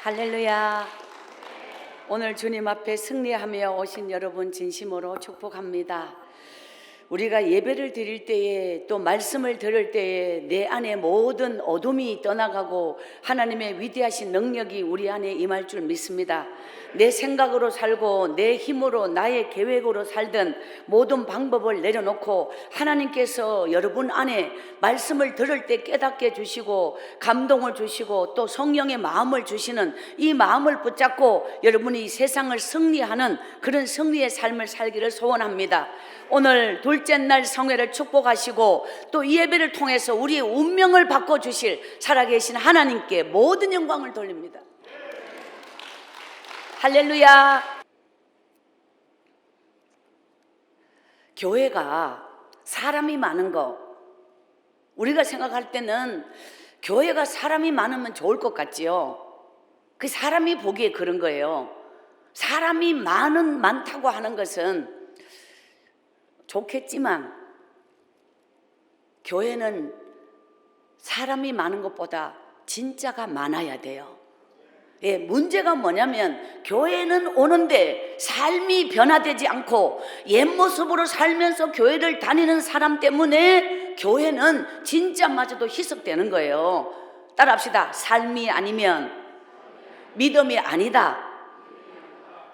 할렐루야. 오늘 주님 앞에 승리하며 오신 여러분 진심으로 축복합니다. 우리가 예배를 드릴 때에 또 말씀을 들을 때에 내 안에 모든 어둠이 떠나가고 하나님의 위대하신 능력이 우리 안에 임할 줄 믿습니다. 내 생각으로 살고 내 힘으로 나의 계획으로 살던 모든 방법을 내려놓고 하나님께서 여러분 안에 말씀을 들을 때 깨닫게 해주시고 감동을 주시고 또 성령의 마음을 주시는 이 마음을 붙잡고 여러분이 세상을 승리하는 그런 승리의 삶을 살기를 소원합니다. 오늘 둘째 날 성회를 축복하시고 또 이 예배를 통해서 우리의 운명을 바꿔주실 살아계신 하나님께 모든 영광을 돌립니다. 할렐루야. 교회가 사람이 많은 거, 우리가 생각할 때는 교회가 사람이 많으면 좋을 것 같지요. 그 사람이 보기에 그런 거예요. 사람이 많다고 하는 것은 좋겠지만 교회는 사람이 많은 것보다 진짜가 많아야 돼요. 예, 문제가 뭐냐면 교회는 오는데 삶이 변화되지 않고 옛 모습으로 살면서 교회를 다니는 사람 때문에 교회는 진짜마저도 희석되는 거예요. 따라합시다. 삶이 아니면 믿음이 아니다.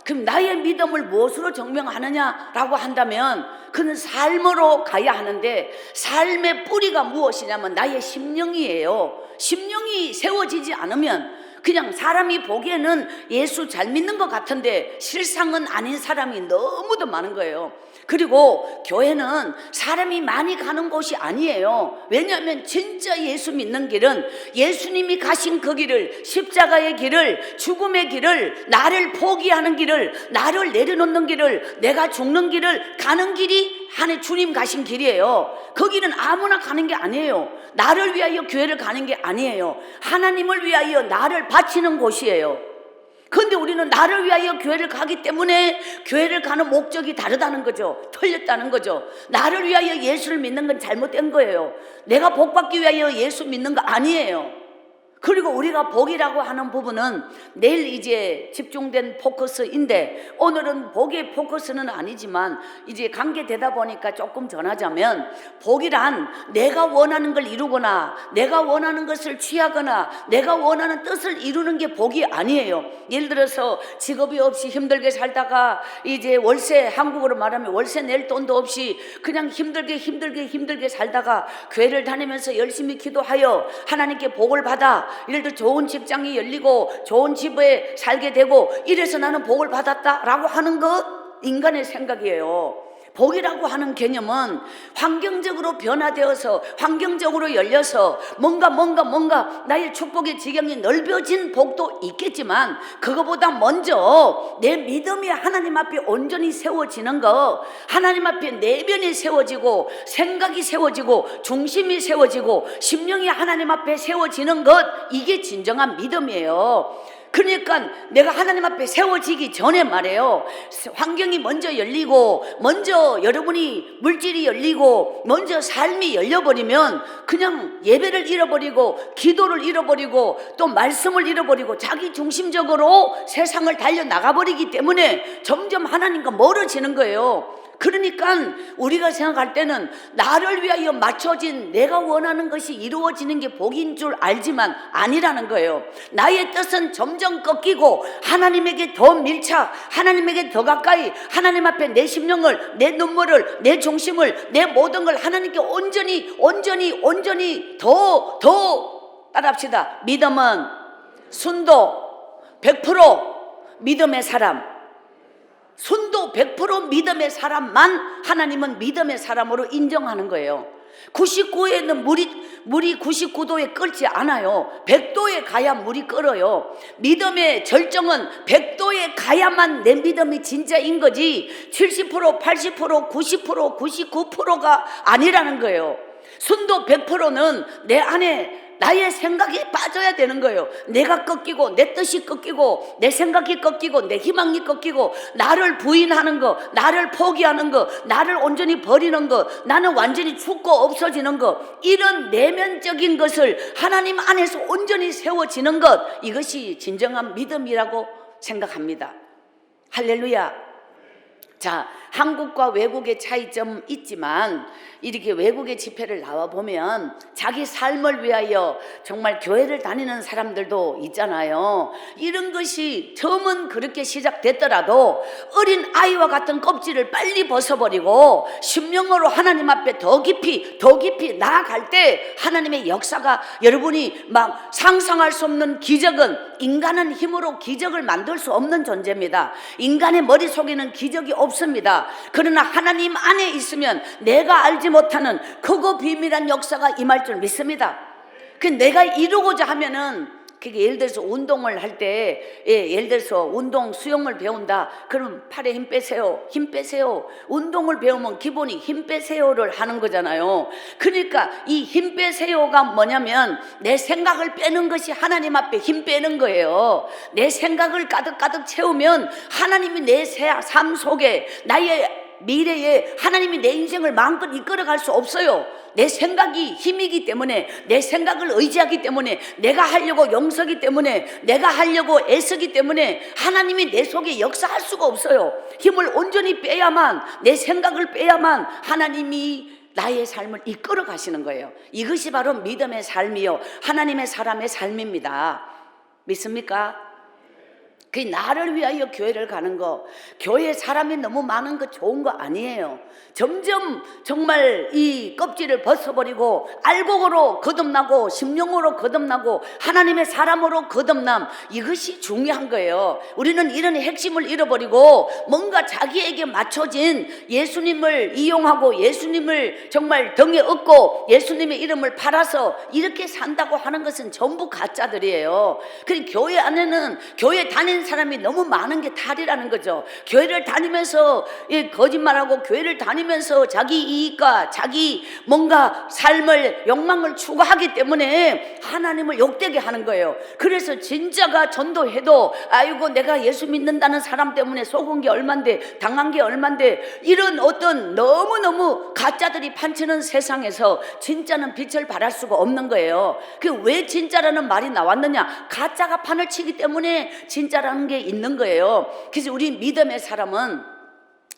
그럼 나의 믿음을 무엇으로 증명하느냐라고 한다면 그는 삶으로 가야 하는데 삶의 뿌리가 무엇이냐면 나의 심령이에요. 심령이 세워지지 않으면 그냥 사람이 보기에는 예수 잘 믿는 것 같은데 실상은 아닌 사람이 너무도 많은 거예요. 그리고 교회는 사람이 많이 가는 곳이 아니에요. 왜냐하면 진짜 예수 믿는 길은 예수님이 가신 그 길을, 십자가의 길을, 죽음의 길을, 나를 포기하는 길을, 나를 내려놓는 길을, 내가 죽는 길을 가는 길이 하나님 주님 가신 길이에요. 거기는 아무나 가는 게 아니에요. 나를 위하여 교회를 가는 게 아니에요. 하나님을 위하여 나를 바치는 곳이에요. 그런데 우리는 나를 위하여 교회를 가기 때문에 교회를 가는 목적이 다르다는 거죠. 틀렸다는 거죠. 나를 위하여 예수를 믿는 건 잘못된 거예요. 내가 복받기 위하여 예수 믿는 거 아니에요. 그리고 우리가 복이라고 하는 부분은 내일 이제 집중된 포커스인데 오늘은 복의 포커스는 아니지만 이제 관계되다 보니까 조금 전하자면 복이란 내가 원하는 걸 이루거나 내가 원하는 것을 취하거나 내가 원하는 뜻을 이루는 게 복이 아니에요. 예를 들어서 직업이 없이 힘들게 살다가 이제 월세, 한국어로 말하면 월세 낼 돈도 없이 그냥 힘들게 살다가 교회를 다니면서 열심히 기도하여 하나님께 복을 받아 예를 들어 좋은 직장이 열리고 좋은 집에 살게 되고 이래서 나는 복을 받았다라고 하는 것 인간의 생각이에요. 복이라고 하는 개념은 환경적으로 변화되어서 환경적으로 열려서 뭔가 나의 축복의 지경이 넓어진 복도 있겠지만 그거보다 먼저 내 믿음이 하나님 앞에 온전히 세워지는 거, 하나님 앞에 내면이 세워지고 생각이 세워지고 중심이 세워지고 심령이 하나님 앞에 세워지는 것, 이게 진정한 믿음이에요. 그러니까 내가 하나님 앞에 세워지기 전에 말이에요. 환경이 먼저 열리고 먼저 여러분이 물질이 열리고 먼저 삶이 열려버리면 그냥 예배를 잃어버리고 기도를 잃어버리고 또 말씀을 잃어버리고 자기 중심적으로 세상을 달려나가버리기 때문에 점점 하나님과 멀어지는 거예요. 그러니까 우리가 생각할 때는 나를 위하여 맞춰진 내가 원하는 것이 이루어지는 게 복인 줄 알지만 아니라는 거예요. 나의 뜻은 점점 꺾이고 하나님에게 더 밀착, 하나님에게 더 가까이, 하나님 앞에 내 심령을, 내 눈물을, 내 중심을, 내 모든 걸 하나님께 온전히 더 따라합시다. 믿음은 순도 100% 믿음의 사람, 순도 100% 믿음의 사람만 하나님은 믿음의 사람으로 인정하는 거예요. 99에는 물이 99도에 끓지 않아요. 100도에 가야 물이 끓어요. 믿음의 절정은 100도에 가야만 내 믿음이 진짜인 거지 70%, 80%, 90%, 99%가 아니라는 거예요. 순도 100%는 내 안에 나의 생각이 빠져야 되는 거예요. 내가 꺾이고 내 뜻이 꺾이고 내 생각이 꺾이고 내 희망이 꺾이고 나를 부인하는 거, 나를 포기하는 거, 나를 온전히 버리는 거, 나는 완전히 죽고 없어지는 거, 이런 내면적인 것을 하나님 안에서 온전히 세워지는 것, 이것이 진정한 믿음이라고 생각합니다. 할렐루야. 자, 한국과 외국의 차이점 있지만 이렇게 외국의 집회를 나와보면 자기 삶을 위하여 정말 교회를 다니는 사람들도 있잖아요. 이런 것이 처음은 그렇게 시작됐더라도 어린 아이와 같은 껍질을 빨리 벗어버리고 심령으로 하나님 앞에 더 깊이 나아갈 때 하나님의 역사가, 여러분이 막 상상할 수 없는 기적은, 인간은 힘으로 기적을 만들 수 없는 존재입니다. 인간의 머릿속에는 기적이 없습니다. 그러나 하나님 안에 있으면 내가 알지 못하는 크고 비밀한 역사가 임할 줄 믿습니다. 그 내가 이루고자 하면은, 그게 예를 들어서 운동을 할 때, 예를 들어서 운동 수영을 배운다. 그럼 팔에 힘 빼세요. 힘 빼세요. 운동을 배우면 기본이 힘 빼세요를 하는 거잖아요. 그러니까 이 힘 빼세요가 뭐냐면 내 생각을 빼는 것이 하나님 앞에 힘 빼는 거예요. 내 생각을 가득가득 채우면 하나님이 내 삶 속에, 나의 미래에 하나님이 내 인생을 마음껏 이끌어갈 수 없어요. 내 생각이 힘이기 때문에, 내 생각을 의지하기 때문에, 내가 하려고 용서기 때문에, 내가 하려고 애쓰기 때문에 하나님이 내 속에 역사할 수가 없어요. 힘을 온전히 빼야만, 내 생각을 빼야만 하나님이 나의 삶을 이끌어 가시는 거예요. 이것이 바로 믿음의 삶이요, 하나님의 사람의 삶입니다. 믿습니까? 그 나를 위하여 교회를 가는 거, 교회에 사람이 너무 많은 거 좋은 거 아니에요. 점점 정말 이 껍질을 벗어버리고 알곡으로 거듭나고 심령으로 거듭나고 하나님의 사람으로 거듭남, 이것이 중요한 거예요. 우리는 이런 핵심을 잃어버리고 뭔가 자기에게 맞춰진 예수님을 이용하고 예수님을 정말 등에 업고 예수님의 이름을 팔아서 이렇게 산다고 하는 것은 전부 가짜들이에요. 그리고 교회 안에는, 교회 다니는 사람이 너무 많은 게 탈이라는 거죠. 교회를 다니면서 거짓말하고 교회를 다니면서 자기 이익과 자기 뭔가 삶을, 욕망을 추구하기 때문에 하나님을 욕되게 하는 거예요. 그래서 진짜가 전도해도 아이고 내가 예수 믿는다는 사람 때문에 속은 게 얼만데, 당한 게 얼만데, 이런 어떤 너무너무 가짜들이 판치는 세상에서 진짜는 빛을 발할 수가 없는 거예요. 그 왜 진짜라는 말이 나왔느냐? 가짜가 판을 치기 때문에 진짜라는 게 있는 거예요. 그래서 우리 믿음의 사람은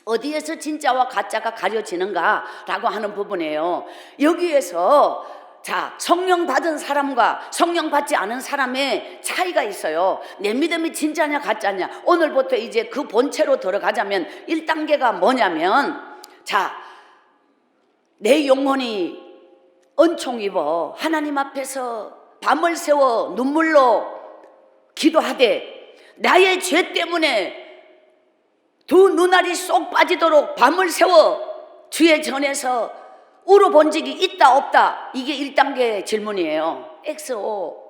어디에서 진짜와 가짜가 가려지는가라고 하는 부분이에요. 여기에서 자, 성령 받은 사람과 성령 받지 않은 사람의 차이가 있어요. 내 믿음이 진짜냐 가짜냐. 오늘부터 이제 그 본체로 들어가자면 1단계가 뭐냐면, 자, 내 영혼이 은총 입어 하나님 앞에서 밤을 새워 눈물로 기도하되 나의 죄 때문에 두 눈알이 쏙 빠지도록 밤을 새워 주의 전에서 울어본 적이 있다 없다. 이게 1단계 질문이에요. XO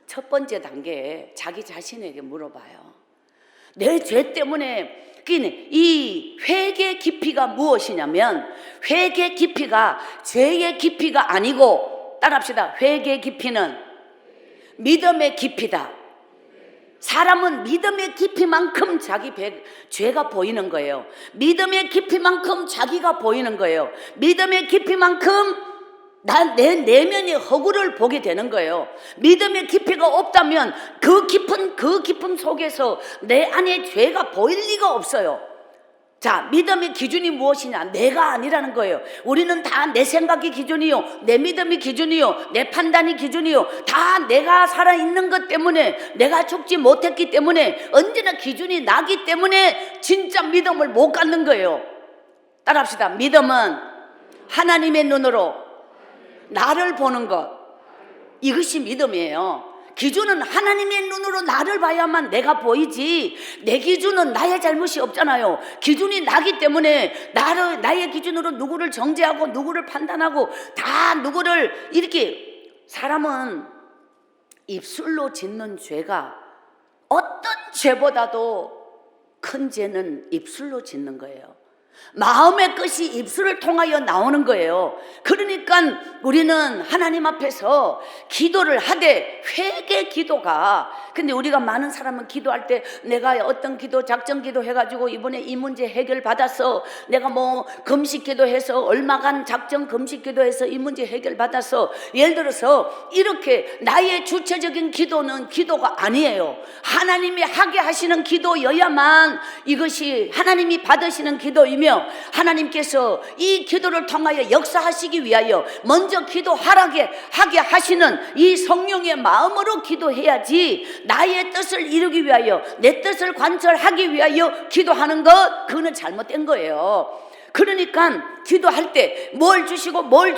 첫 번째 단계에 자기 자신에게 물어봐요. 내 죄 때문에. 이 회개 깊이가 무엇이냐면, 회개 깊이가 죄의 깊이가 아니고, 따라합시다. 회개 깊이는 믿음의 깊이다. 사람은 믿음의 깊이만큼 자기 죄가 보이는 거예요. 믿음의 깊이만큼 자기가 보이는 거예요. 믿음의 깊이만큼 내 내면의 허구를 보게 되는 거예요. 믿음의 깊이가 없다면 그 깊음 속에서 내 안에 죄가 보일 리가 없어요. 자, 믿음의 기준이 무엇이냐? 내가 아니라는 거예요. 우리는 다 내 생각이 기준이요, 내 믿음이 기준이요, 내 판단이 기준이요, 다 내가 살아있는 것 때문에, 내가 죽지 못했기 때문에, 언제나 기준이 나기 때문에 진짜 믿음을 못 갖는 거예요. 따라합시다. 믿음은 하나님의 눈으로 나를 보는 것, 이것이 믿음이에요. 기준은 하나님의 눈으로 나를 봐야만 내가 보이지, 내 기준은 나의 잘못이 없잖아요. 기준이 나기 때문에 나의 기준으로 누구를 정죄하고 누구를 판단하고 다 누구를 이렇게, 사람은 입술로 짓는 죄가 어떤 죄보다도 큰 죄는 입술로 짓는 거예요. 마음의 것이 입술을 통하여 나오는 거예요. 그러니까 우리는 하나님 앞에서 기도를 하되 회개 기도가, 근데 우리가 많은 사람은 기도할 때 내가 어떤 기도 작정 기도 해가지고 이번에 이 문제 해결 받았어, 내가 뭐 금식 기도해서 얼마간 작정 금식 기도해서 이 문제 해결 받았어, 예를 들어서 이렇게 나의 주체적인 기도는 기도가 아니에요. 하나님이 하게 하시는 기도여야만 이것이 하나님이 받으시는 기도이며, 하나님께서 이 기도를 통하여 역사하시기 위하여 먼저 기도하게 하시는 이 성령의 마음으로 기도해야지, 나의 뜻을 이루기 위하여 내 뜻을 관철하기 위하여 기도하는 것, 그거는 잘못된 거예요. 그러니까 기도할 때 뭘 주시고 뭘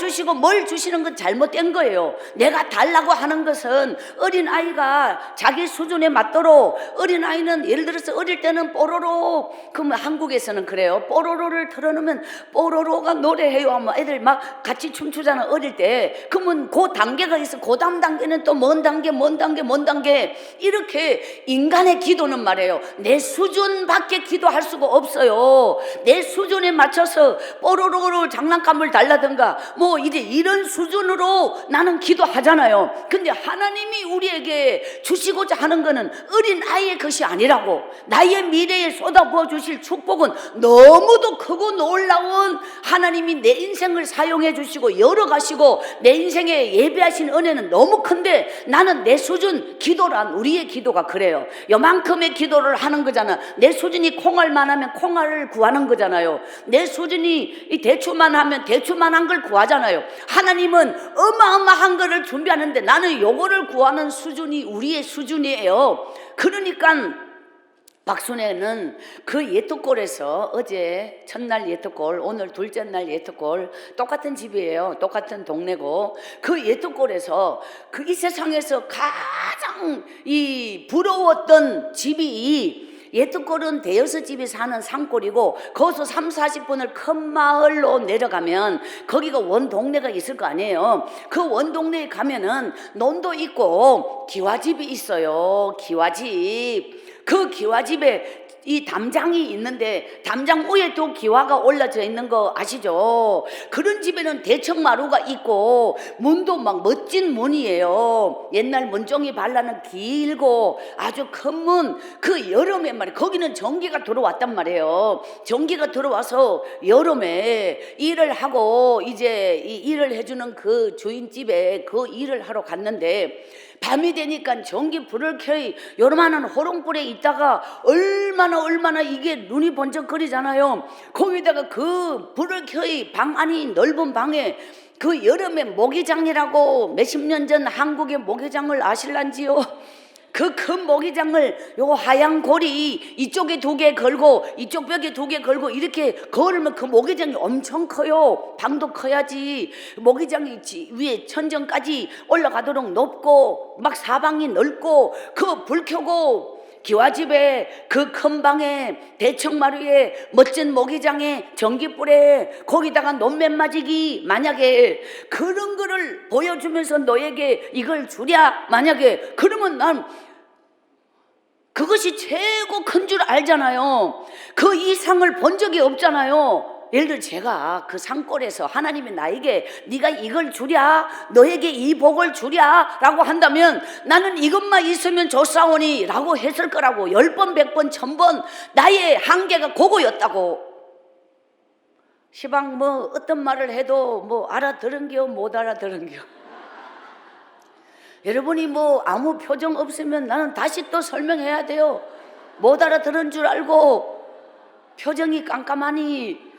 주시는 건 잘못된 거예요. 내가 달라고 하는 것은 어린아이가 자기 수준에 맞도록, 어린아이는 예를 들어서 어릴 때는 뽀로로, 그러면 한국에서는 그래요. 뽀로로를 틀어놓으면 뽀로로가 노래해요 하면 애들 막 같이 춤추잖아 어릴 때. 그러면 그 단계가 있어. 그 다음 단계는 또 먼 단계 이렇게 인간의 기도는 말이에요, 내 수준 밖에 기도할 수가 없어요. 내 수준에 맞춰서 뽀로로로 장난감을 달라든가 뭐 이제 이런 수준으로 나는 기도하잖아요. 근데 하나님이 우리에게 주시고자 하는 거는 어린아이의 것이 아니라고. 나의 미래에 쏟아부어 주실 축복은 너무도 크고 놀라운, 하나님이 내 인생을 사용해 주시고 열어가시고 내 인생에 예배하신 은혜는 너무 큰데, 나는 내 수준, 기도란 우리의 기도가 그래요. 요만큼의 기도를 하는 거잖아. 내 수준이 콩알만 하면 콩알을 구하는 거잖아요. 내 수준이 이 대추만 하면 대추만한 걸 구하잖아요. 하나님은 어마어마한 거를 준비하는데 나는 요거를 구하는 수준이 우리의 수준이에요. 그러니까 박순애는 그 예토골에서 어제 첫날 예토골, 오늘 둘째 날 예토골, 똑같은 집이에요. 똑같은 동네고, 그 예토골에서 그 이 세상에서 가장 이 부러웠던 집이, 예토골은 대여섯 집이 사는 산골이고, 거기서 30-40분을 큰 마을로 내려가면 거기가 원 동네가 있을 거 아니에요. 그 원 동네에 가면은 논도 있고 기와집이 있어요. 기와집. 그 기와집에 이 담장이 있는데 담장 위에도 기와가 올라져 있는 거 아시죠? 그런 집에는 대청마루가 있고 문도 막 멋진 문이에요. 옛날 문종이 발라는 길고 아주 큰 문. 그 여름에 말이에요, 거기는 전기가 들어왔단 말이에요. 전기가 들어와서 여름에 일을 하고 이제 이 일을 해주는 그 주인집에 그 일을 하러 갔는데, 밤이 되니까 전기 불을 켜이 요만한 호롱불에 있다가 얼마나 이게 눈이 번쩍거리잖아요. 거기다가 그 불을 켜이 방 안이 넓은 방에 그 여름에 모기장이라고 몇십 년 전 한국의 모기장을 아실란지요? 그 큰 모기장을 요 하얀 고리 이쪽에 2개 걸고 이쪽 벽에 2개 걸고 이렇게 걸으면 그 모기장이 엄청 커요. 방도 커야지. 모기장이 위에 천정까지 올라가도록 높고 막 사방이 넓고, 그 불 켜고 기와집에 그 큰 방에 대청마루에 멋진 모기장에 전기불에 거기다가 논맨마지기, 만약에 그런 거를 보여주면서 너에게 이걸 주랴 만약에 그러면 난 그것이 최고 큰 줄 알잖아요. 그 이상을 본 적이 없잖아요. 예를 들어 제가 그 산골에서 하나님이 나에게 네가 이걸 주랴, 너에게 이 복을 주랴 라고 한다면 나는 이것만 있으면 좋사오니 라고 했을 거라고. 10번 100번 1000번 나의 한계가 그거였다고. 시방 뭐 어떤 말을 해도 뭐 알아들은겨 못 알아들은겨. 여러분이 뭐 아무 표정 없으면 나는 다시 또 설명해야 돼요. 못 알아들은 줄 알고 표정이 깜깜하니.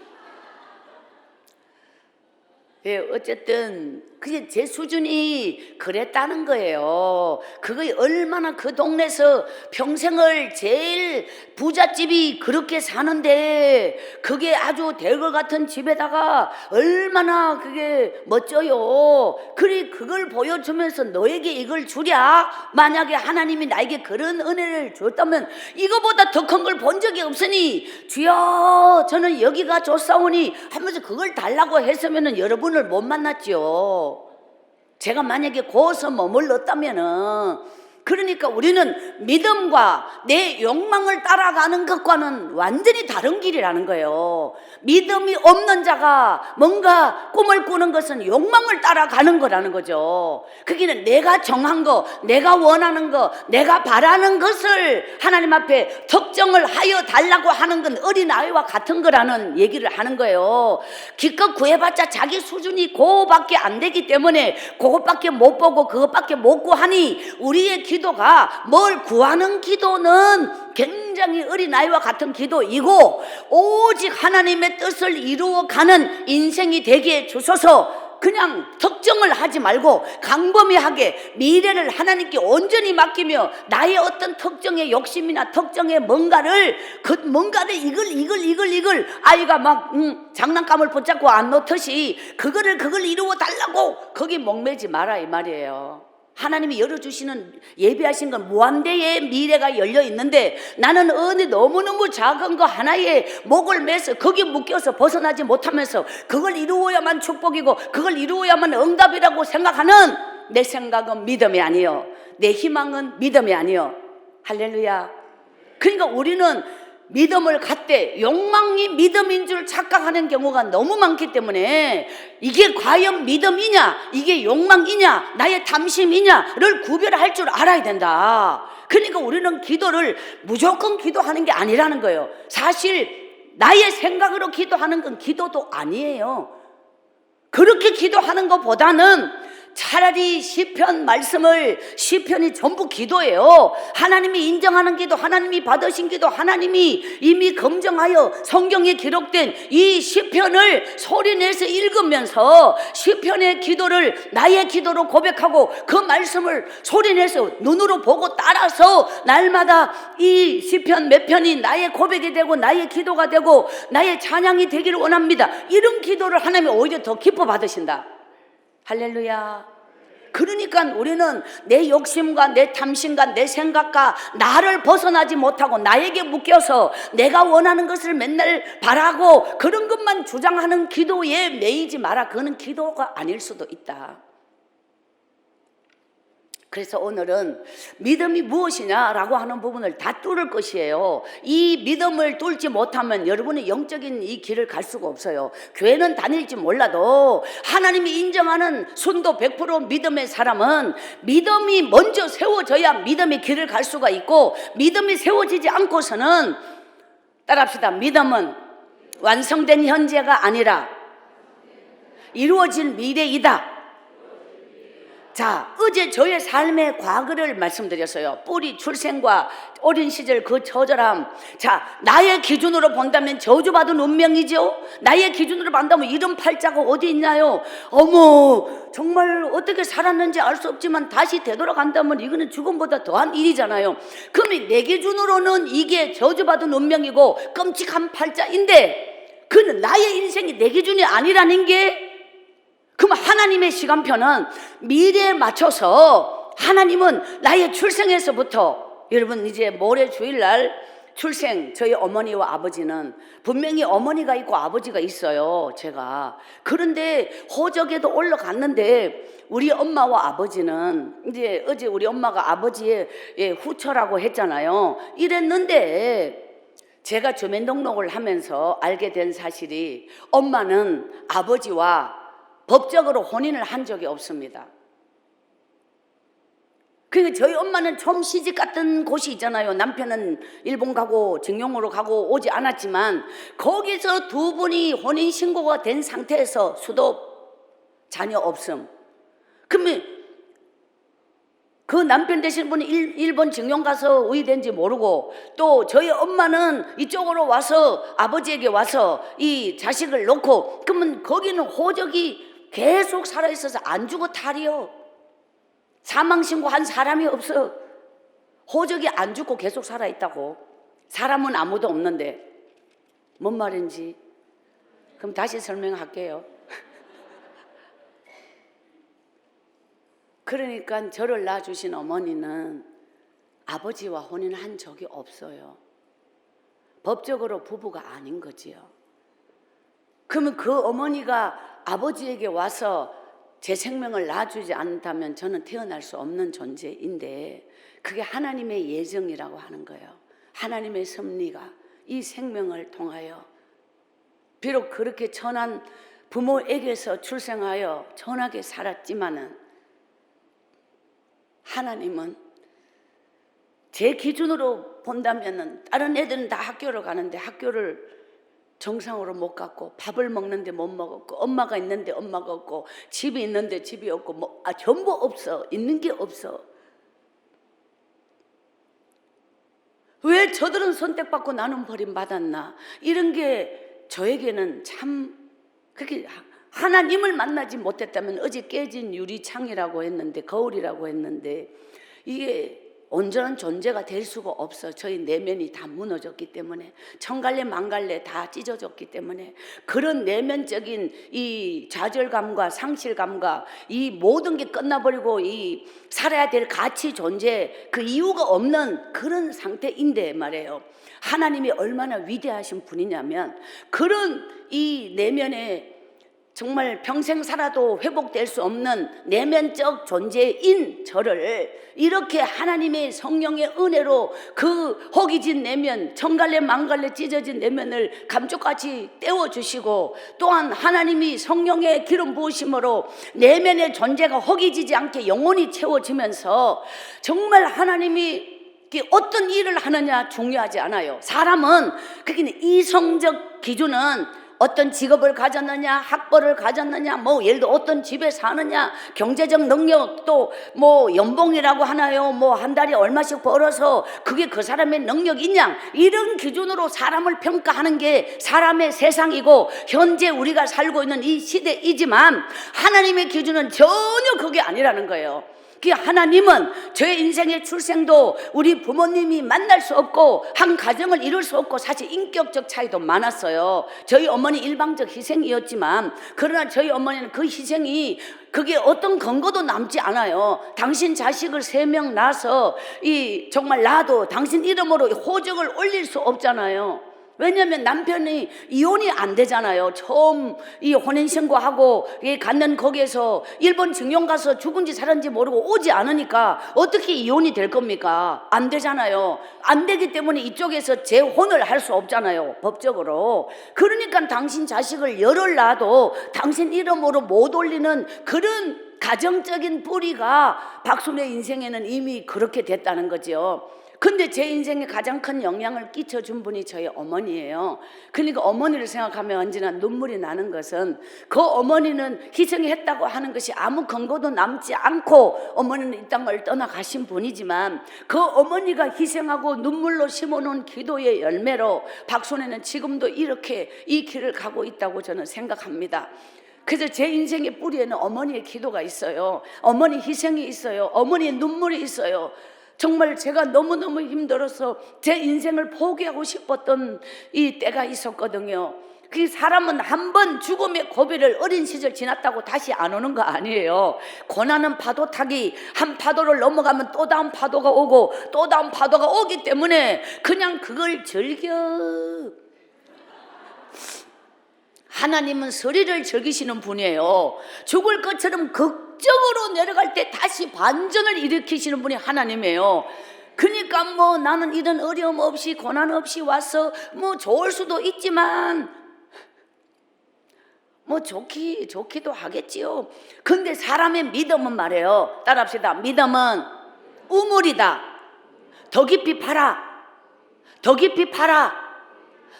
예, 어쨌든 그게 제 수준이 그랬다는 거예요. 그게 얼마나 그 동네에서 평생을 제일 부잣집이 그렇게 사는데 그게 아주 대궐 같은 집에다가 얼마나 그게 멋져요. 그래 그걸 보여주면서 너에게 이걸 주랴 만약에 하나님이 나에게 그런 은혜를 줬다면 이거보다 더 큰 걸 본 적이 없으니 주여 저는 여기가 좋사오니 하면서 그걸 달라고 했으면 여러분을 못 만났죠. 제가 만약에 거기서 머물렀다면은 그러니까 우리는 믿음과 내 욕망을 따라가는 것과는 완전히 다른 길이라는 거예요. 믿음이 없는 자가 뭔가 꿈을 꾸는 것은 욕망을 따라가는 거라는 거죠. 그게는 내가 정한 거, 내가 원하는 거, 내가 바라는 것을 하나님 앞에 특정을 하여 달라고 하는 건 어린아이와 같은 거라는 얘기를 하는 거예요. 기껏 구해봤자 자기 수준이 그거밖에 안 되기 때문에 그것밖에 못 보고 그것밖에 못 구하니 우리의 기도가 뭘 구하는 기도는 굉장히 어린아이와 같은 기도이고 오직 하나님의 뜻을 이루어가는 인생이 되게 해주소서. 그냥 특정을 하지 말고 광범위하게 미래를 하나님께 온전히 맡기며 나의 어떤 특정의 욕심이나 특정의 뭔가를 이걸 아이가 막 장난감을 붙잡고 안 놓듯이 그걸 이루어 달라고 거기 목매지 마라 이 말이에요. 하나님이 열어주시는 예비하신 건 무한대의 미래가 열려 있는데 나는 어느 너무너무 작은 거 하나에 목을 매서 거기 묶여서 벗어나지 못하면서 그걸 이루어야만 축복이고 그걸 이루어야만 응답이라고 생각하는 내 생각은 믿음이 아니요, 내 희망은 믿음이 아니요. 할렐루야. 그러니까 우리는 믿음을 갖되 욕망이 믿음인 줄 착각하는 경우가 너무 많기 때문에 이게 과연 믿음이냐, 이게 욕망이냐, 나의 탐심이냐를 구별할 줄 알아야 된다. 그러니까 우리는 기도를 무조건 기도하는 게 아니라는 거예요. 사실 나의 생각으로 기도하는 건 기도도 아니에요. 그렇게 기도하는 것보다는 차라리 시편 말씀을, 시편이 전부 기도예요. 하나님이 인정하는 기도, 하나님이 받으신 기도, 하나님이 이미 검증하여 성경에 기록된 이 시편을 소리내서 읽으면서 시편의 기도를 나의 기도로 고백하고 그 말씀을 소리내서 눈으로 보고 따라서 날마다 이 시편 몇 편이 나의 고백이 되고 나의 기도가 되고 나의 찬양이 되기를 원합니다. 이런 기도를 하나님이 오히려 더 기뻐 받으신다. 할렐루야. 그러니까 우리는 내 욕심과 내 탐심과 내 생각과 나를 벗어나지 못하고 나에게 묶여서 내가 원하는 것을 맨날 바라고 그런 것만 주장하는 기도에 매이지 마라. 그거는 기도가 아닐 수도 있다. 그래서 오늘은 믿음이 무엇이냐라고 하는 부분을 다 뚫을 것이에요. 이 믿음을 뚫지 못하면 여러분의 영적인 이 길을 갈 수가 없어요. 교회는 다닐지 몰라도 하나님이 인정하는 순도 100% 믿음의 사람은 믿음이 먼저 세워져야 믿음의 길을 갈 수가 있고, 믿음이 세워지지 않고서는, 따라합시다, 믿음은 완성된 현재가 아니라 이루어질 미래이다. 자, 어제 저의 삶의 과거를 말씀드렸어요. 뿌리 출생과 어린 시절 그 처절함. 자, 나의 기준으로 본다면 저주받은 운명이죠. 나의 기준으로 본다면 이런 팔자가 어디 있나요? 어머, 정말 어떻게 살았는지 알 수 없지만 다시 되돌아간다면 이거는 죽음보다 더한 일이잖아요. 그러면 내 기준으로는 이게 저주받은 운명이고 끔찍한 팔자인데 그는 나의 인생이 내 기준이 아니라는 게, 그럼 하나님의 시간표는 미래에 맞춰서, 하나님은 나의 출생에서부터, 여러분 이제 모레 주일날 출생, 저희 어머니와 아버지는 분명히 어머니가 있고 아버지가 있어요, 제가. 그런데 호적에도 올라갔는데 우리 엄마와 아버지는, 이제 어제 우리 엄마가 아버지의 후처라고 했잖아요. 이랬는데 제가 주민등록을 하면서 알게 된 사실이, 엄마는 아버지와 법적으로 혼인을 한 적이 없습니다. 그러니까 저희 엄마는 좀 시집 갔던 곳이 있잖아요. 남편은 일본 가고 징용으로 가고 오지 않았지만 거기서 두 분이 혼인신고가 된 상태에서 수도 자녀 없음. 그러면 그 남편 되시는 분이 일본 징용 가서 의된지 모르고, 또 저희 엄마는 이쪽으로 와서 아버지에게 와서 이 자식을 놓고, 그러면 거기는 호적이 계속 살아있어서 안 주고 탈이요. 사망신고한 사람이 없어. 호적이 안 죽고 계속 살아있다고. 사람은 아무도 없는데. 뭔 말인지 그럼 다시 설명할게요. 그러니까 저를 낳아주신 어머니는 아버지와 혼인한 적이 없어요. 법적으로 부부가 아닌 거지요. 그러면 그 어머니가 아버지에게 와서 제 생명을 놔주지 않다면 저는 태어날 수 없는 존재인데 그게 하나님의 예정이라고 하는 거예요. 하나님의 섭리가 이 생명을 통하여 비록 그렇게 천한 부모에게서 출생하여 천하게 살았지만은 하나님은 제 기준으로 본다면은 다른 애들은 다 학교를 가는데 학교를 정상으로 못 갔고 밥을 먹는데 못 먹었고 엄마가 있는데 엄마가 없고 집이 있는데 집이 없고 전부 없어. 있는 게 없어. 왜 저들은 선택받고 나는 버림받았나? 이런 게 저에게는 참 그렇게 하나님을 만나지 못했다면 어제 깨진 유리창이라고 했는데 거울이라고 했는데 이게 온전한 존재가 될 수가 없어. 저희 내면이 다 무너졌기 때문에 천갈래 만갈래 다 찢어졌기 때문에 그런 내면적인 이 좌절감과 상실감과 이 모든 게 끝나버리고 이 살아야 될 가치 존재 그 이유가 없는 그런 상태인데 말이에요. 하나님이 얼마나 위대하신 분이냐면 그런 이 내면에 정말 평생 살아도 회복될 수 없는 내면적 존재인 저를 이렇게 하나님의 성령의 은혜로 그 허기진 내면, 천갈래 만갈래 찢어진 내면을 감쪽같이 떼어주시고 또한 하나님이 성령의 기름 부으심으로 내면의 존재가 허기지지 않게 영원히 채워지면서 정말 하나님이 어떤 일을 하느냐 중요하지 않아요. 사람은 그게 이성적 기준은 어떤 직업을 가졌느냐, 학벌을 가졌느냐, 뭐 예를 들어 어떤 집에 사느냐, 경제적 능력 또 뭐 연봉이라고 하나요? 뭐 한 달에 얼마씩 벌어서 그게 그 사람의 능력이냐 이런 기준으로 사람을 평가하는 게 사람의 세상이고 현재 우리가 살고 있는 이 시대이지만 하나님의 기준은 전혀 그게 아니라는 거예요. 하나님은 저의 인생의 출생도 우리 부모님이 만날 수 없고 한 가정을 이룰 수 없고 사실 인격적 차이도 많았어요. 저희 어머니 일방적 희생이었지만 그러나 저희 어머니는 그 희생이 그게 어떤 근거도 남지 않아요. 당신 자식을 3명 낳아서 이 정말 낳아도 당신 이름으로 호적을 올릴 수 없잖아요. 왜냐하면 남편이 이혼이 안 되잖아요. 처음 이 혼인신고하고 갔는 거기에서 일본 징용 가서 죽은지 살았는지 모르고 오지 않으니까 어떻게 이혼이 될 겁니까? 안 되잖아요. 안 되기 때문에 이쪽에서 재혼을 할 수 없잖아요. 법적으로. 그러니까 당신 자식을 열을 낳아도 당신 이름으로 못 올리는 그런 가정적인 뿌리가 박순의 인생에는 이미 그렇게 됐다는 거죠. 근데 제 인생에 가장 큰 영향을 끼쳐준 분이 저희 어머니예요. 그러니까 어머니를 생각하면 언제나 눈물이 나는 것은 그 어머니는 희생했다고 하는 것이 아무 근거도 남지 않고 어머니는 이 땅을 떠나가신 분이지만 그 어머니가 희생하고 눈물로 심어놓은 기도의 열매로 박순애는 지금도 이렇게 이 길을 가고 있다고 저는 생각합니다. 그래서 제 인생의 뿌리에는 어머니의 기도가 있어요. 어머니 희생이 있어요. 어머니의 눈물이 있어요. 정말 제가 너무너무 힘들어서 제 인생을 포기하고 싶었던 이 때가 있었거든요. 그 사람은 한 번 죽음의 고비를 어린 시절 지났다고 다시 안 오는 거 아니에요. 고난은 파도 타기, 한 파도를 넘어가면 또 다음 파도가 오고 또 다음 파도가 오기 때문에 그냥 그걸 즐겨. 하나님은 서리를 즐기시는 분이에요. 죽을 것처럼 극적으로 내려갈 때 다시 반전을 일으키시는 분이 하나님이에요. 그러니까 뭐 나는 이런 어려움 없이 고난 없이 와서 뭐 좋을 수도 있지만 뭐 좋기도 하겠지요. 근데 사람의 믿음은 말이에요. 따라합시다. 믿음은 우물이다. 더 깊이 파라. 더 깊이 파라.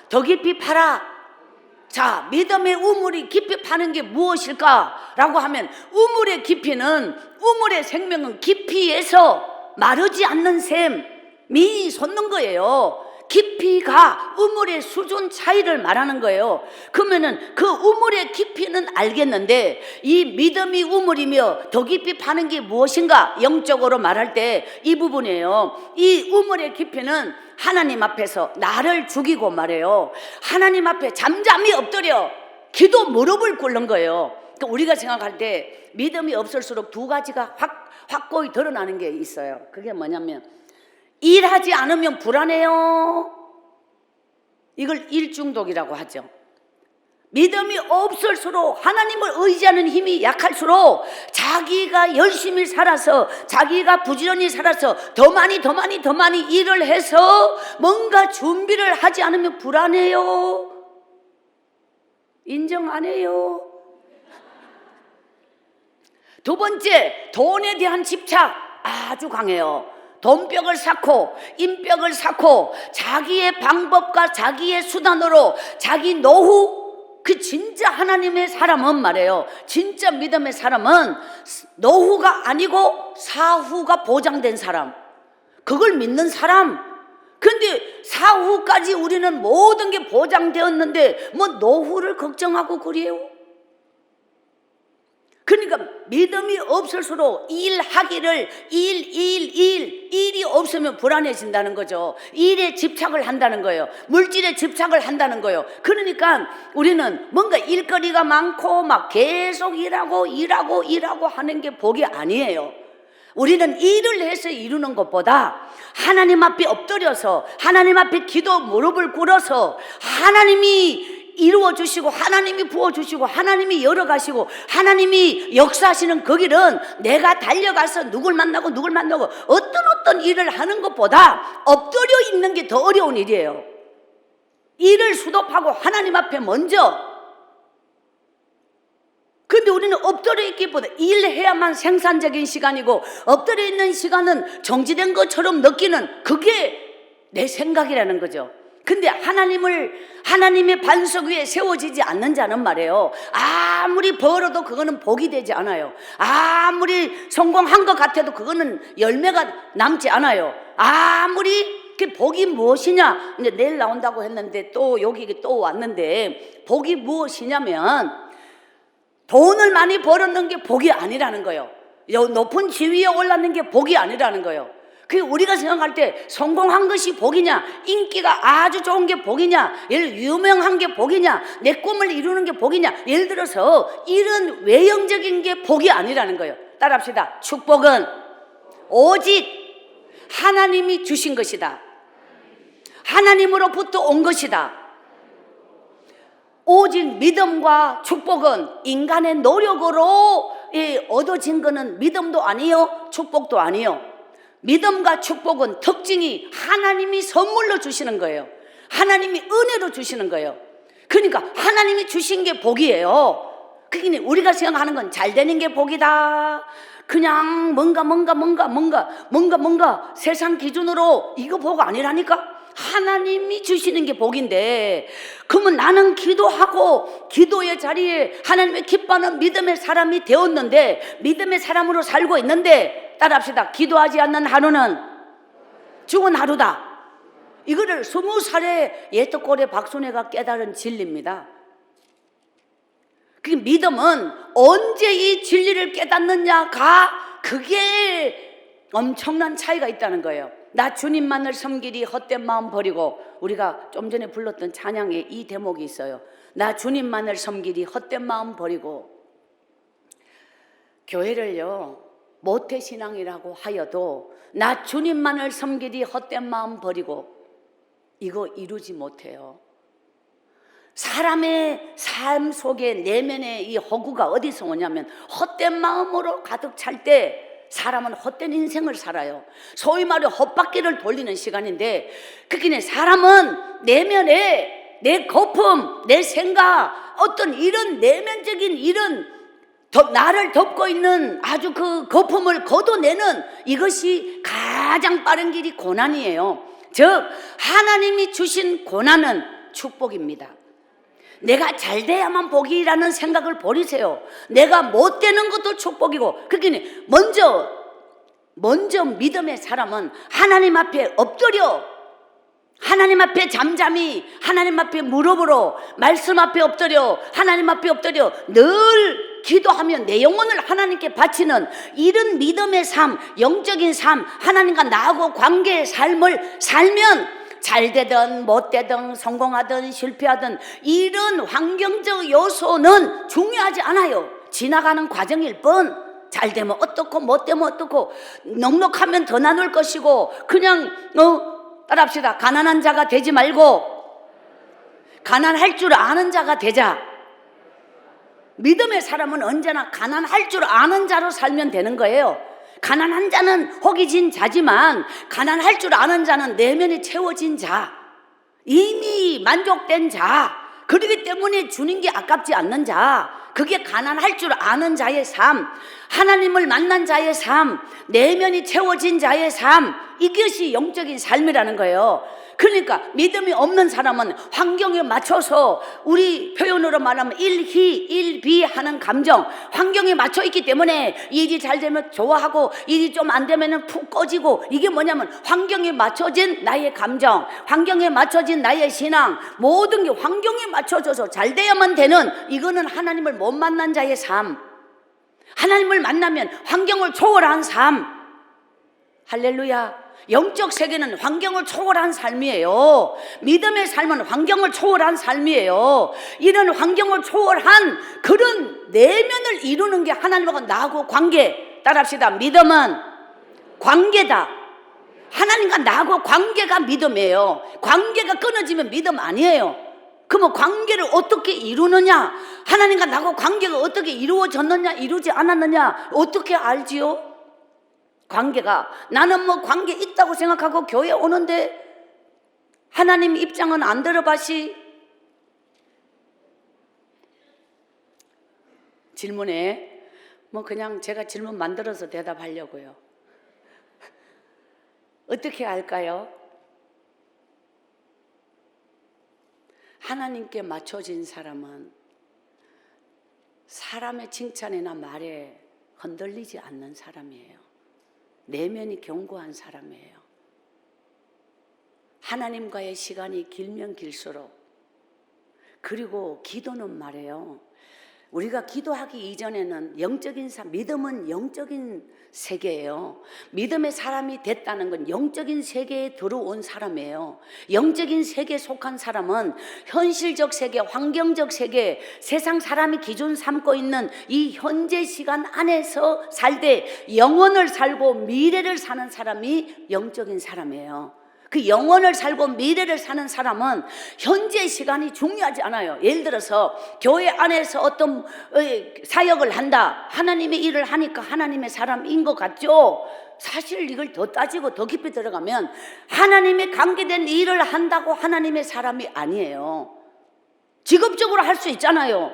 더 깊이 파라. 자, 믿음의 우물이 깊이 파는 게 무엇일까라고 하면 우물의 깊이는 우물의 생명은 깊이에서 마르지 않는 셈이 솟는 거예요. 깊이가 우물의 수준 차이를 말하는 거예요. 그러면은 그 우물의 깊이는 알겠는데 이 믿음이 우물이며 더 깊이 파는 게 무엇인가 영적으로 말할 때 이 부분이에요. 이 우물의 깊이는 하나님 앞에서 나를 죽이고 말해요. 하나님 앞에 잠잠히 엎드려 기도 무릎을 꿇는 거예요. 그러니까 우리가 생각할 때 믿음이 없을수록 두 가지가 확고히 드러나는 게 있어요. 그게 뭐냐면 일하지 않으면 불안해요. 이걸 일중독이라고 하죠. 믿음이 없을수록, 하나님을 의지하는 힘이 약할수록 자기가 열심히 살아서, 자기가 부지런히 살아서 더 많이 일을 해서 뭔가 준비를 하지 않으면 불안해요. 인정 안 해요. 두 번째, 돈에 대한 집착 아주 강해요. 돈벽을 쌓고 인벽을 쌓고 자기의 방법과 자기의 수단으로 자기 노후, 그 진짜 하나님의 사람은 말이에요, 진짜 믿음의 사람은 노후가 아니고 사후가 보장된 사람, 그걸 믿는 사람. 근데 사후까지 우리는 모든 게 보장되었는데 뭐 노후를 걱정하고 그래요? 그러니까 믿음이 없을수록 일이 없으면 불안해진다는 거죠. 일에 집착을 한다는 거예요. 물질에 집착을 한다는 거예요. 그러니까 우리는 뭔가 일거리가 많고 막 계속 일하고 하는 게 복이 아니에요. 우리는 일을 해서 이루는 것보다 하나님 앞에 엎드려서 하나님 앞에 기도 무릎을 꿇어서 하나님이 이루어주시고 하나님이 부어주시고 하나님이 열어가시고 하나님이 역사하시는 그 길은 내가 달려가서 누굴 만나고 어떤 일을 하는 것보다 엎드려 있는 게 더 어려운 일이에요. 일을 수독하고 하나님 앞에 먼저. 근데 우리는 엎드려 있기보다 일해야만 생산적인 시간이고, 엎드려 있는 시간은 정지된 것처럼 느끼는, 그게 내 생각이라는 거죠. 근데 하나님의 반석 위에 세워지지 않는 자는 말이에요, 아무리 벌어도 그거는 복이 되지 않아요. 아무리 성공한 것 같아도 그거는 열매가 남지 않아요. 아무리 그 복이 무엇이냐, 이제 내일 나온다고 했는데 또 여기 또 왔는데, 복이 무엇이냐면 돈을 많이 벌었는 게 복이 아니라는 거예요. 높은 지위에 올랐는 게 복이 아니라는 거예요. 그 우리가 생각할 때 성공한 것이 복이냐, 인기가 아주 좋은 게 복이냐, 유명한 게 복이냐, 내 꿈을 이루는 게 복이냐, 예를 들어서 이런 외형적인 게 복이 아니라는 거예요. 따라합시다. 축복은 오직 하나님이 주신 것이다. 하나님으로부터 온 것이다. 오직 믿음과 축복은 인간의 노력으로 얻어진 거는 믿음도 아니요, 축복도 아니요. 믿음과 축복은 특징이 하나님이 선물로 주시는 거예요. 하나님이 은혜로 주시는 거예요. 그러니까 하나님이 주신 게 복이에요. 그러니까 우리가 생각하는 건 잘 되는 게 복이다, 그냥 뭔가 세상 기준으로 이거 복 아니라니까. 하나님이 주시는 게 복인데, 그러면 나는 기도하고 기도의 자리에 하나님의 기뻐하는 믿음의 사람이 되었는데, 믿음의 사람으로 살고 있는데, 따라합시다. 기도하지 않는 하루는 죽은 하루다. 이거를 20살에 예떡고래 박순애가 깨달은 진리입니다. 그 믿음은 언제 이 진리를 깨닫느냐가, 그게 엄청난 차이가 있다는 거예요. 나 주님만을 섬기리 헛된 마음 버리고, 우리가 좀 전에 불렀던 찬양에 이 대목이 있어요. 나 주님만을 섬기리 헛된 마음 버리고. 교회를요, 모태신앙이라고 하여도 나 주님만을 섬기리 헛된 마음 버리고, 이거 이루지 못해요. 사람의 삶 속에 내면의 이 허구가 어디서 오냐면, 헛된 마음으로 가득 찰 때 사람은 헛된 인생을 살아요. 소위 말해 헛바퀴를 돌리는 시간인데, 그게 사람은 내면에 내 거품, 내 생각, 어떤 이런 내면적인 이런 나를 덮고 있는 아주 그 거품을 걷어내는, 이것이 가장 빠른 길이 고난이에요. 즉 하나님이 주신 고난은 축복입니다. 내가 잘 돼야만 복이라는 생각을 버리세요. 내가 못 되는 것도 축복이고. 그러니까 먼저 믿음의 사람은 하나님 앞에 엎드려, 하나님 앞에 잠잠히, 하나님 앞에 무릎으로, 말씀 앞에 엎드려, 하나님 앞에 엎드려 늘 기도하며 내 영혼을 하나님께 바치는 이런 믿음의 삶, 영적인 삶, 하나님과 나하고 관계의 삶을 살면 잘 되든 못 되든 성공하든 실패하든 이런 환경적 요소는 중요하지 않아요. 지나가는 과정일 뿐. 잘 되면 어떻고 못 되면 어떻고, 넉넉하면 더 나눌 것이고, 그냥 따라합시다. 가난한 자가 되지 말고 가난할 줄 아는 자가 되자. 믿음의 사람은 언제나 가난할 줄 아는 자로 살면 되는 거예요. 가난한 자는 허기진 자지만 가난할 줄 아는 자는 내면이 채워진 자, 이미 만족된 자, 그렇기 때문에 주는 게 아깝지 않는 자, 그게 가난할 줄 아는 자의 삶, 하나님을 만난 자의 삶, 내면이 채워진 자의 삶, 이것이 영적인 삶이라는 거예요. 그러니까 믿음이 없는 사람은 환경에 맞춰서, 우리 표현으로 말하면 일희 일비하는 감정, 환경에 맞춰 있기 때문에 일이 잘 되면 좋아하고 일이 좀 안 되면 푹 꺼지고, 이게 뭐냐면 환경에 맞춰진 나의 감정, 환경에 맞춰진 나의 신앙, 모든 게 환경에 맞춰져서 잘 돼야만 되는, 이거는 하나님을 못 만난 자의 삶. 하나님을 만나면 환경을 초월한 삶. 할렐루야. 영적 세계는 환경을 초월한 삶이에요. 믿음의 삶은 환경을 초월한 삶이에요. 이런 환경을 초월한 그런 내면을 이루는 게 하나님하고 나하고 관계. 따라합시다. 믿음은 관계다. 하나님과 나하고 관계가 믿음이에요. 관계가 끊어지면 믿음 아니에요. 그러면 관계를 어떻게 이루느냐? 하나님과 나하고 관계가 어떻게 이루어졌느냐, 이루지 않았느냐 어떻게 알지요? 관계가, 나는 뭐 관계 있다고 생각하고 교회 오는데 하나님 입장은 안 들어봐시. 질문에 뭐 그냥 제가 질문 만들어서 대답하려고요. 어떻게 할까요? 하나님께 맞춰진 사람은 사람의 칭찬이나 말에 흔들리지 않는 사람이에요. 내면이 견고한 사람이에요. 하나님과의 시간이 길면 길수록, 그리고 기도는 말이에요. 우리가 기도하기 이전에는 영적인 믿음은 영적인 세계예요. 믿음의 사람이 됐다는 건 영적인 세계에 들어온 사람이에요. 영적인 세계에 속한 사람은 현실적 세계, 환경적 세계, 세상 사람이 기준 삼고 있는 이 현재 시간 안에서 살되 영혼을 살고 미래를 사는 사람이 영적인 사람이에요. 그 영혼을 살고 미래를 사는 사람은 현재 시간이 중요하지 않아요. 예를 들어서 교회 안에서 어떤 사역을 한다, 하나님의 일을 하니까 하나님의 사람인 것 같죠? 사실 이걸 더 따지고 더 깊이 들어가면 하나님의 관계된 일을 한다고 하나님의 사람이 아니에요. 직업적으로 할 수 있잖아요.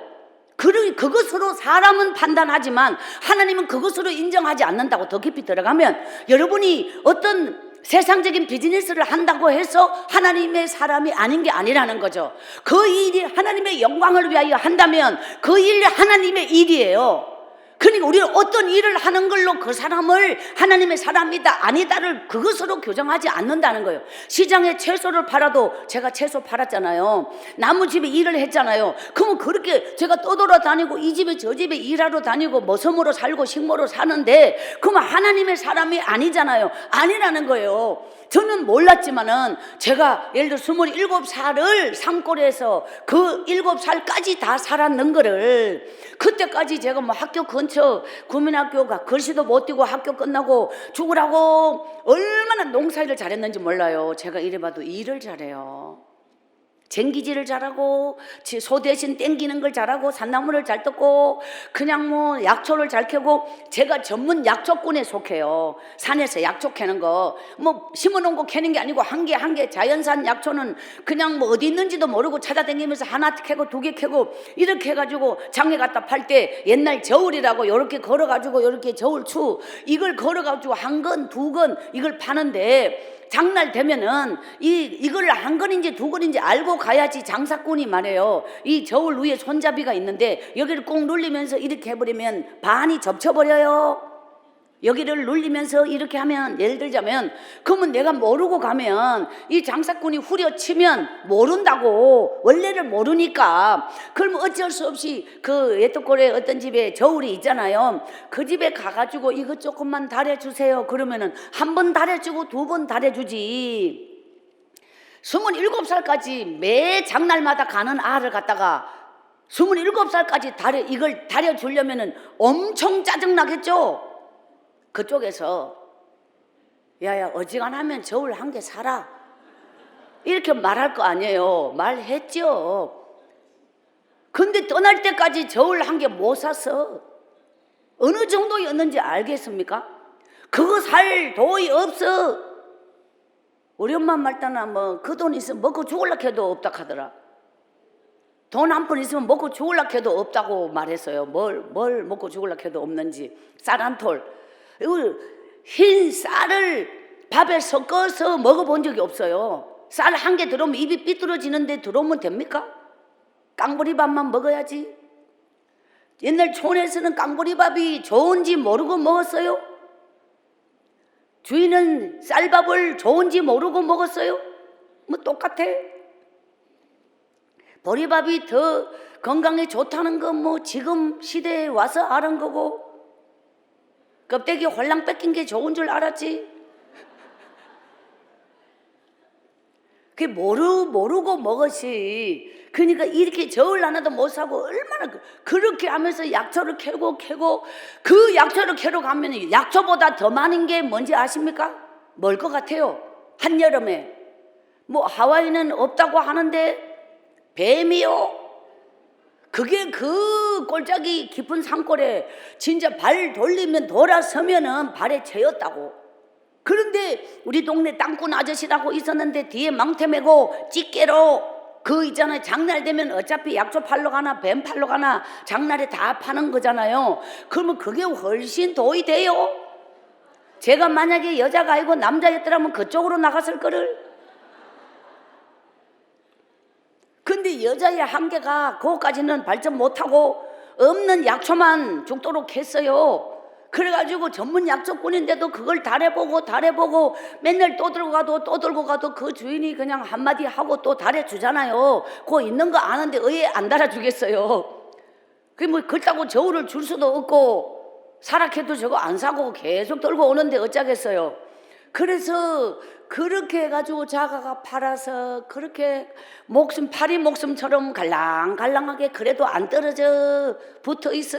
그것으로 사람은 판단하지만 하나님은 그것으로 인정하지 않는다고. 더 깊이 들어가면 여러분이 어떤 세상적인 비즈니스를 한다고 해서 하나님의 사람이 아닌 게 아니라는 거죠. 그 일이 하나님의 영광을 위하여 한다면 그 일이 하나님의 일이에요. 그러니까 우리는 어떤 일을 하는 걸로 그 사람을 하나님의 사람이다 아니다를 그것으로 교정하지 않는다는 거예요. 시장에 채소를 팔아도, 제가 채소 팔았잖아요. 나무집에 일을 했잖아요. 그러면 그렇게 제가 떠돌아다니고 이 집에 저 집에 일하러 다니고 머섬으로 살고 식모로 사는데 그러면 하나님의 사람이 아니잖아요. 아니라는 거예요. 저는 몰랐지만은 제가 예를 들어 27살을 산골에서 그 7살까지 다 살았는 거를, 그때까지 제가 뭐 학교 근처 구민학교가 글씨도 못 띄고 학교 끝나고 죽으라고 얼마나 농사일을 잘했는지 몰라요. 제가 이래봐도 일을 잘해요. 쟁기질을 잘하고 소 대신 땡기는 걸 잘하고 산나물을 잘 뜯고 그냥 뭐 약초를 잘 캐고, 제가 전문 약초꾼에 속해요. 산에서 약초 캐는 거 뭐 심어놓은 거 캐는 게 아니고 한 개 한 개 자연산 약초는 그냥 뭐 어디 있는지도 모르고 찾아다니면서 하나 캐고 두 개 캐고 이렇게 해가지고 장에 갖다 팔 때 옛날 저울이라고 이렇게 걸어가지고 이렇게 저울추 이걸 걸어가지고 한 건 두 건 이걸 파는데, 장날 되면은 이걸 한 건인지 두 건인지 알고 가야지 장사꾼이 말해요. 이 저울 위에 손잡이가 있는데 여기를 꼭 눌리면서 이렇게 해버리면 반이 접쳐버려요. 여기를 눌리면서 이렇게 하면, 예를 들자면, 그러면 내가 모르고 가면 이 장사꾼이 후려치면 모른다고, 원래를 모르니까. 그러면 어쩔 수 없이 그 예떡골에 어떤 집에 저울이 있잖아요. 그 집에 가가지고 이거 조금만 달여주세요. 그러면은 한 번 달여주고 두 번 달여주지. 27살까지 매 장날마다 가는 알을 갖다가 27살까지 이걸 달여주려면은 엄청 짜증나겠죠? 그쪽에서 야야 어지간하면 저울 한 개 사라 이렇게 말할 거 아니에요. 말했죠. 근데 떠날 때까지 저울 한 개 못 샀어. 어느 정도였는지 알겠습니까? 그거 살 돈이 없어. 우리 엄마 말따나 뭐 그 돈 있으면 먹고 죽을라 해도 없다 하더라. 돈 한 푼 있으면 먹고 죽을라 해도 없다고 말했어요. 뭘 먹고 죽을라 해도 없는지. 쌀 한 톨. 흰 쌀을 밥에 섞어서 먹어본 적이 없어요. 쌀 한 개 들어오면 입이 삐뚤어지는데 들어오면 됩니까? 깡보리밥만 먹어야지. 옛날 촌에서는 깡보리밥이 좋은지 모르고 먹었어요. 주인은 쌀밥을 좋은지 모르고 먹었어요. 뭐 똑같아. 보리밥이 더 건강에 좋다는 건 뭐 지금 시대에 와서 아는 거고, 껍데기 홀랑 뺏긴 게 좋은 줄 알았지. 그게 모르고 먹었지. 그러니까 이렇게 저울 하나도 못 사고 얼마나 그렇게 하면서 약초를 캐고 그 약초를 캐러 가면 약초보다 더 많은 게 뭔지 아십니까? 뭘 것 같아요? 한여름에 뭐 하와이는 없다고 하는데 뱀이요. 그게 그 골짜기 깊은 산골에 진짜 발 돌리면 돌아서면은 발에 채였다고. 그런데 우리 동네 땅꾼 아저씨라고 있었는데 뒤에 망태 메고 집게로 그 있잖아요. 장날 되면 어차피 약초 팔러 가나 뱀 팔러 가나 장날에 다 파는 거잖아요. 그러면 그게 훨씬 도움이 돼요. 제가 만약에 여자가 아니고 남자였더라면 그쪽으로 나갔을 거를. 근데 여자의 한계가 그거까지는 발전 못하고 없는 약초만 죽도록 했어요. 그래가지고 전문 약초꾼인데도 그걸 달해보고 맨날 또 들고 가도 그 주인이 그냥 한마디 하고 또 달해주잖아요. 그거 있는 거 아는데 왜 안 달아주겠어요? 그게 뭐 그렇다고 저울을 줄 수도 없고 사락해도 저거 안 사고 계속 들고 오는데 어쩌겠어요. 그래서 그렇게 해가지고 자가가 팔아서 그렇게 파리 목숨처럼 갈랑갈랑하게 그래도 안 떨어져 붙어 있어.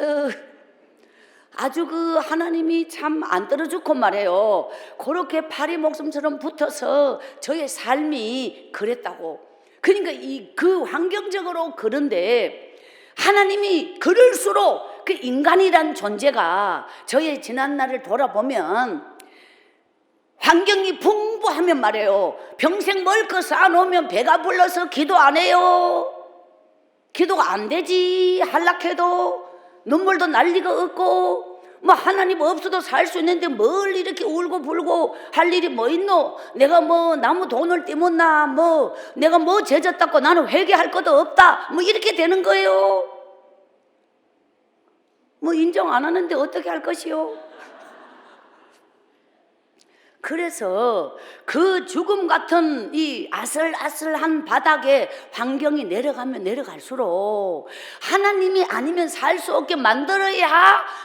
아주 그 하나님이 참 안 떨어졌고 말이에요. 그렇게 파리 목숨처럼 붙어서 저의 삶이 그랬다고. 그러니까 그 환경적으로 그런데 하나님이 그럴수록 그 인간이란 존재가 저의 지난 날을 돌아보면 환경이 풍부하면 말이에요. 평생 먹을 거 쌓아놓으면 배가 불러서 기도 안 해요. 기도가 안 되지. 할락해도 눈물도 난리가 없고 뭐 하나님 없어도 살 수 있는데 뭘 이렇게 울고 불고 할 일이 뭐 있노? 내가 뭐 나무 돈을 떼었나? 뭐 내가 뭐 죄졌다고 나는 회개할 것도 없다. 뭐 이렇게 되는 거예요. 뭐 인정 안 하는데 어떻게 할 것이요? 그래서 그 죽음 같은 이 아슬아슬한 바닥에 환경이 내려가면 내려갈수록 하나님이 아니면 살 수 없게 만들어야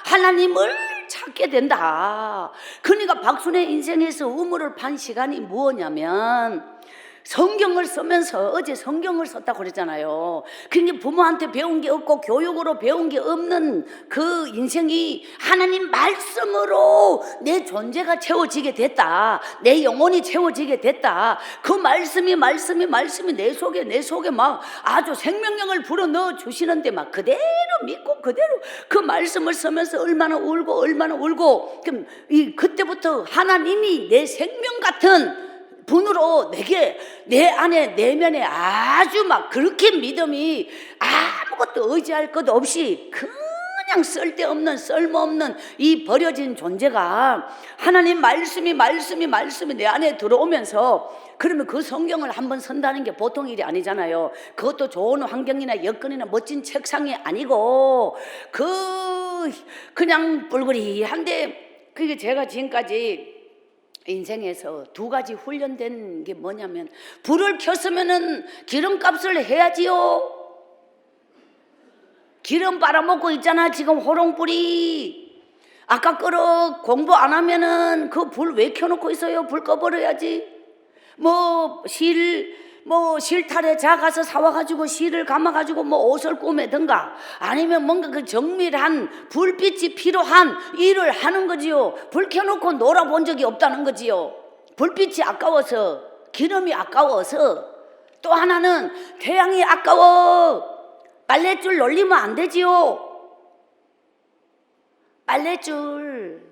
하나님을 찾게 된다. 그러니까 박순의 인생에서 우물을 판 시간이 무엇냐면 성경을 쓰면서 어제 성경을 썼다고 그랬잖아요. 그러니까 부모한테 배운 게 없고 교육으로 배운 게 없는 그 인생이 하나님 말씀으로 내 존재가 채워지게 됐다. 내 영혼이 채워지게 됐다. 그 말씀이 내 속에 막 아주 생명력을 불어넣어 주시는데 막 그대로 믿고 그대로 그 말씀을 쓰면서 얼마나 울고 그럼 그때부터 하나님이 내 생명 같은 분으로 내 안에 내면에 아주 막 그렇게 믿음이 아무것도 의지할 것 없이 그냥 쓸모없는 이 버려진 존재가 하나님 말씀이 내 안에 들어오면서 그러면 그 성경을 한번 선다는 게 보통 일이 아니잖아요. 그것도 좋은 환경이나 여건이나 멋진 책상이 아니고 그냥 뿔그리한데 그게 제가 지금까지 인생에서 두 가지 훈련된 게 뭐냐면 불을 켰으면은 기름값을 해야지요. 기름 빨아먹고 있잖아 지금 호롱불이. 아까 끓어 공부 안 하면은 그 불 왜 켜놓고 있어요? 불 꺼버려야지. 실탈에 작아서 사와가지고 실을 감아가지고 옷을 꾸매든가 아니면 뭔가 그 정밀한 불빛이 필요한 일을 하는 거지요. 불 켜놓고 놀아본 적이 없다는 거지요. 불빛이 아까워서, 기름이 아까워서, 또 하나는 태양이 아까워. 빨랫줄 놀리면 안 되지요. 빨랫줄.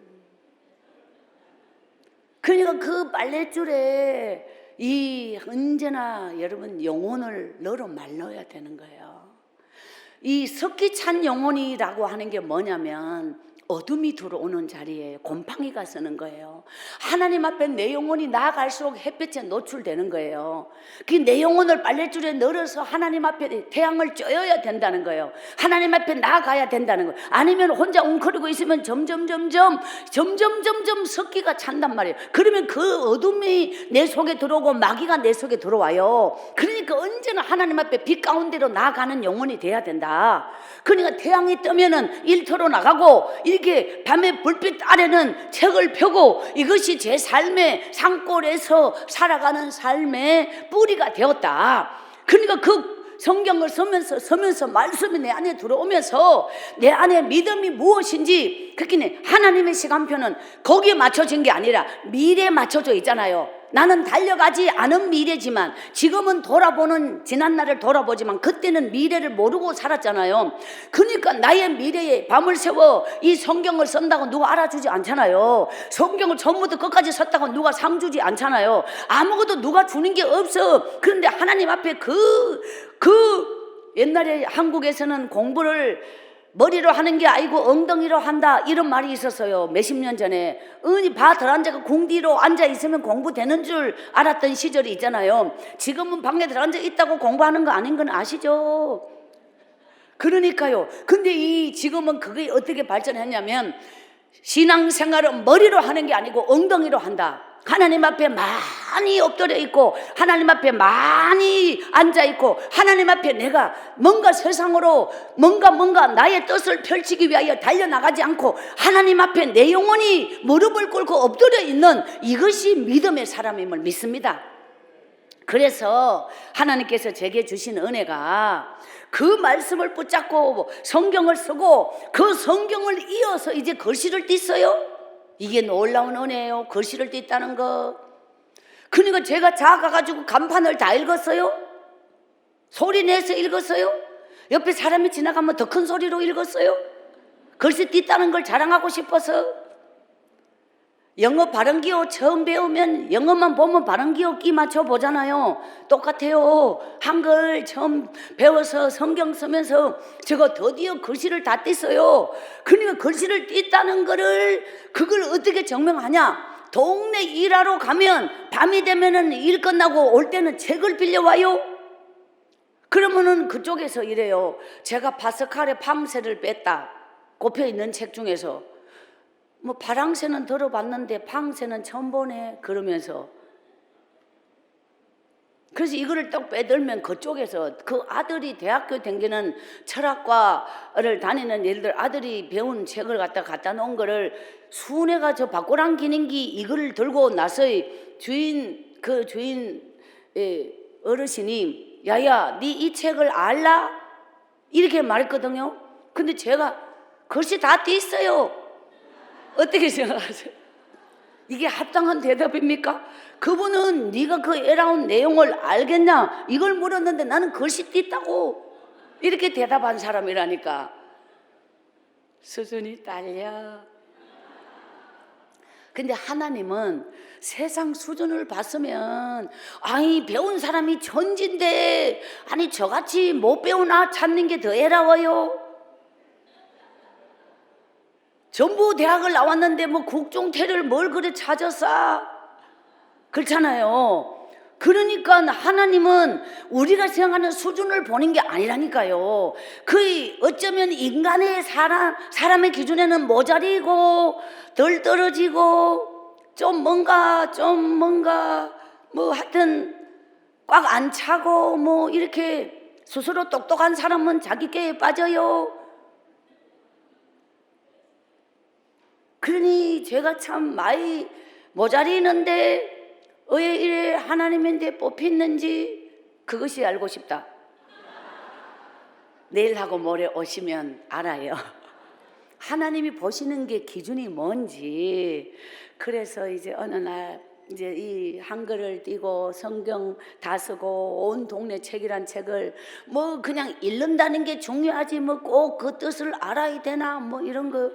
그러니까 그 빨랫줄에 이 언제나 여러분 영혼을 널어 말려야 되는 거예요. 이 습기 찬 영혼이라고 하는 게 뭐냐면 어둠이 들어오는 자리에 곰팡이가 서는 거예요. 하나님 앞에 내 영혼이 나아갈수록 햇볕에 노출되는 거예요. 그 내 영혼을 빨랫줄에 널어서 하나님 앞에 태양을 쬐어야 된다는 거예요. 하나님 앞에 나아가야 된다는 거예요. 아니면 혼자 웅크리고 있으면 점점 습기가 찬단 말이에요. 그러면 그 어둠이 내 속에 들어오고 마귀가 내 속에 들어와요. 그러니까 언제나 하나님 앞에 빛 가운데로 나아가는 영혼이 돼야 된다. 그러니까 태양이 뜨면은 일터로 나가고 이렇게 밤에 불빛 아래는 책을 펴고 이것이 제 삶의 산골에서 살아가는 삶의 뿌리가 되었다. 그러니까 그 성경을 서면서 말씀이 내 안에 들어오면서 내 안에 믿음이 무엇인지, 그렇게 하나님의 시간표는 거기에 맞춰진 게 아니라 미래에 맞춰져 있잖아요. 나는 달려가지 않은 미래지만 지금은 돌아보는 지난날을 돌아보지만 그때는 미래를 모르고 살았잖아요. 그러니까 나의 미래에 밤을 새워 이 성경을 쓴다고 누가 알아주지 않잖아요. 성경을 처음부터 끝까지 썼다고 누가 상 주지 않잖아요. 아무것도 누가 주는 게 없어. 그런데 하나님 앞에 옛날에 한국에서는 공부를 머리로 하는 게 아니고 엉덩이로 한다 이런 말이 있었어요. 몇십 년 전에. 바 들어앉아서 궁디로 앉아있으면 공부되는 줄 알았던 시절이 있잖아요. 지금은 방에 들어앉아 있다고 공부하는 거 아닌 건 아시죠? 그러니까요. 근데 지금은 그게 어떻게 발전했냐면 신앙생활은 머리로 하는 게 아니고 엉덩이로 한다. 하나님 앞에 많이 엎드려 있고 하나님 앞에 많이 앉아 있고 하나님 앞에 내가 뭔가 세상으로 뭔가 나의 뜻을 펼치기 위하여 달려나가지 않고 하나님 앞에 내 영혼이 무릎을 꿇고 엎드려 있는 이것이 믿음의 사람임을 믿습니다. 그래서 하나님께서 제게 주신 은혜가 그 말씀을 붙잡고 성경을 쓰고 그 성경을 이어서 이제 글씨를 뗐어요. 이게 놀라운 은혜예요. 글씨를 뗐다는 거. 그러니까 제가 작아가지고 간판을 다 읽었어요. 소리 내서 읽었어요. 옆에 사람이 지나가면 더 큰 소리로 읽었어요. 글씨 뗐다는 걸 자랑하고 싶어서. 영어 발음기호 처음 배우면 영어만 보면 발음기호 끼 맞춰 보잖아요. 똑같아요. 한글 처음 배워서 성경 쓰면서 제가 드디어 글씨를 다 뗐어요. 그러니까 글씨를 뗐다는 거를 그걸 어떻게 증명하냐? 동네 일하러 가면 밤이 되면은 일 끝나고 올 때는 책을 빌려와요. 그러면은 그쪽에서 이래요. 제가 파스칼의 팜새를 뺐다. 꼽혀 있는 책 중에서. 파랑새는 들어봤는데 팡새는 처음 보네 그러면서. 그래서 이거를 딱 빼들면 그쪽에서 그 아들이 대학교 다니는 철학과를 다니는 예를 들어 아들이 배운 책을 갖다 놓은 거를 순애가 저 박고랑 기능기 이거를 들고 나서의 주인 어르신이 야야 네 이 책을 알라? 이렇게 말했거든요. 근데 제가 글씨 다 떼있어요. 어떻게 생각하세요? 이게 합당한 대답입니까? 그분은 네가 그 애라운 내용을 알겠냐? 이걸 물었는데 나는 글씨 띄다고 이렇게 대답한 사람이라니까. 수준이 딸려. 근데 하나님은 세상 수준을 봤으면 아니 배운 사람이 천진데 아니 저같이 못 배운 아 찾는 게 더 애라워요. 전부 대학을 나왔는데 국종태를 뭘 그래 찾았어? 그렇잖아요. 그러니까 하나님은 우리가 생각하는 수준을 보는 게 아니라니까요. 어쩌면 인간의 사람의 기준에는 모자리고 덜 떨어지고 좀 뭔가 하여튼 꽉 안 차고 이렇게 스스로 똑똑한 사람은 자기 꾀에 빠져요. 그러니 제가 참 많이 모자리는데 왜 이래 하나님인데 뽑혔는지 그것이 알고 싶다. 내일하고 모레 오시면 알아요. 하나님이 보시는 게 기준이 뭔지. 그래서 이제 어느 날 이제 이 한글을 띄고 성경 다 쓰고 온 동네 책이란 책을 뭐 그냥 읽는다는 게 중요하지 뭐 꼭 그 뜻을 알아야 되나 뭐 이런 거.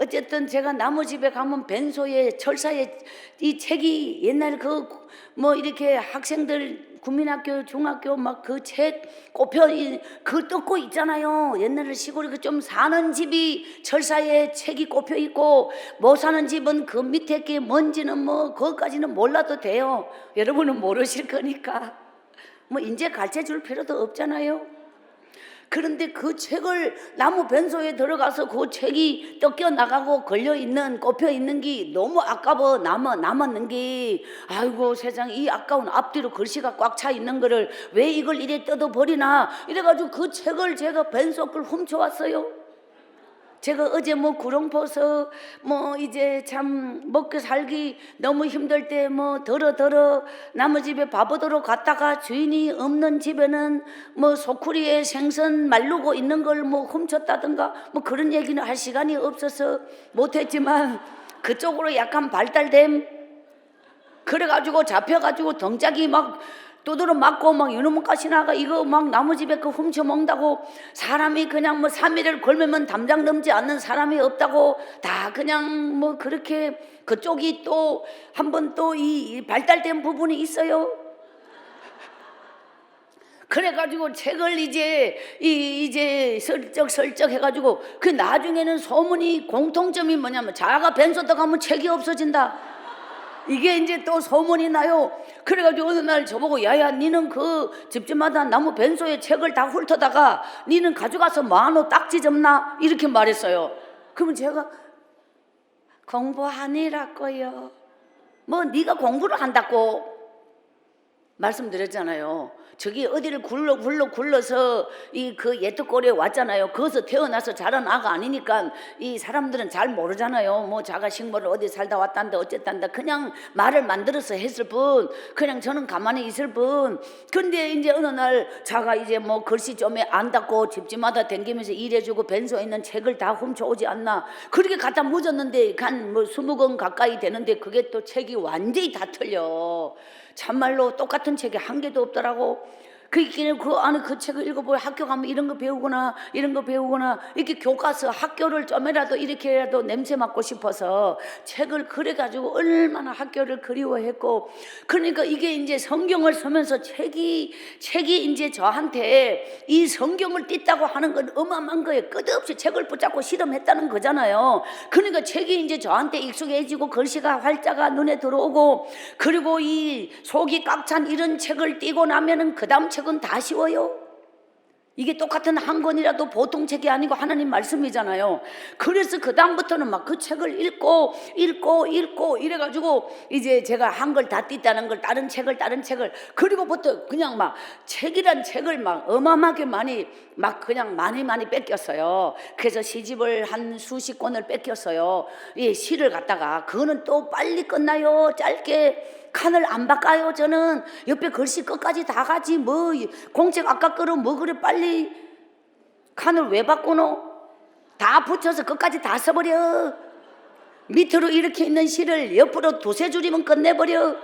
어쨌든 제가 나무집에 가면 벤소에 철사에 이 책이 옛날 그 뭐 이렇게 학생들 국민학교 중학교 막 그 책 꼽혀 그 뜯고 있잖아요. 옛날에 시골에 그 좀 사는 집이 철사에 책이 꼽혀 있고 못 사는 집은 그 밑에 게 뭔지는 뭐 그것까지는 몰라도 돼요. 여러분은 모르실 거니까 뭐 이제 가르쳐 줄 필요도 없잖아요. 그런데 그 책을 나무 변소에 들어가서 그 책이 뜯겨 나가고 걸려 있는 꼽혀 있는 게 너무 아까워 남았는 게 아이고 세상 이 아까운 앞뒤로 글씨가 꽉 차 있는 거를 왜 이걸 이래 뜯어 버리나 이래가지고 그 책을 제가 변소 걸 훔쳐왔어요. 제가 어제 뭐 구렁포서 뭐 이제 참 먹고 살기 너무 힘들 때 뭐 더러 나무 집에 바보도로 갔다가 주인이 없는 집에는 뭐 소쿠리에 생선 말르고 있는 걸 뭐 훔쳤다든가 뭐 그런 얘기는 할 시간이 없어서 못했지만 그쪽으로 약간 발달됨 그래가지고 잡혀가지고 덩짝이 막 두드러 맞고 막 이놈의 가시나가 이거 막 나무집에 그 훔쳐 먹는다고 사람이 그냥 뭐 3일을 걸으면 담장 넘지 않는 사람이 없다고 다 그냥 뭐 그렇게 그쪽이 또 한 번 또 이 발달된 부분이 있어요. 그래가지고 책을 이제 설적 해가지고 그 나중에는 소문이 공통점이 뭐냐면 자가 벤소도 가면 책이 없어진다. 이게 이제 또 소문이 나요. 그래가지고 어느 날 저보고 야야 니는 그 집집마다 나무 벤소에 책을 다 훑어다가 니는 가져가서 뭐하노 딱지 접나 이렇게 말했어요. 그러면 제가 공부하니라고요. 뭐 네가 공부를 한다고 말씀드렸잖아요. 저기 어디를 굴러서 이 그 예특고리에 왔잖아요. 거기서 태어나서 자란 아가 아니니까 이 사람들은 잘 모르잖아요. 뭐 자가 식물을 어디 살다 왔단다 어쨌단다 그냥 말을 만들어서 했을 뿐 그냥 저는 가만히 있을 뿐. 근데 이제 어느 날 자가 이제 뭐 글씨 좀에 안닿고 집집마다 댕기면서 일해주고 벤소에 있는 책을 다 훔쳐오지 않나 그렇게 갖다 묻었는데 한 뭐 20권 가까이 되는데 그게 또 책이 완전히 다 틀려. 참말로 똑같은 책이 한 개도 없더라고. 그 안에 그 책을 읽어보여 학교 가면 이런 거 배우거나 이렇게 교과서 학교를 좀이라도 이렇게라도 냄새 맡고 싶어서 책을 그래가지고 얼마나 학교를 그리워했고 그러니까 이게 이제 성경을 쓰면서 책이 이제 저한테 이 성경을 띄다고 하는 건 어마어마한 거예요. 끝없이 책을 붙잡고 실험했다는 거잖아요. 그러니까 책이 이제 저한테 익숙해지고 글씨가 활자가 눈에 들어오고 그리고 이 속이 꽉 찬 이런 책을 띄고 나면은 그 다음 책은 다 쉬워요. 이게 똑같은 한 권이라도 보통 책이 아니고 하나님 말씀이잖아요. 그래서 그 다음부터는 막 그 책을 읽고 이래가지고 이제 제가 한 걸 다 띄다는 걸 다른 책을 그리고부터 그냥 막 책이란 책을 막 어마어마하게 막 그냥 많이 뺏겼어요. 그래서 시집을 한 수십 권을 뺏겼어요. 이 시를 갖다가 그거는 또 빨리 끝나요. 짧게 칸을 안 바꿔요. 저는 옆에 글씨 끝까지 다 가지 뭐 공책 아까 거로 뭐 그래 빨리 칸을 왜 바꾸노? 다 붙여서 끝까지 다 써버려. 밑으로 이렇게 있는 시를 옆으로 두세 줄이면 끝내버려.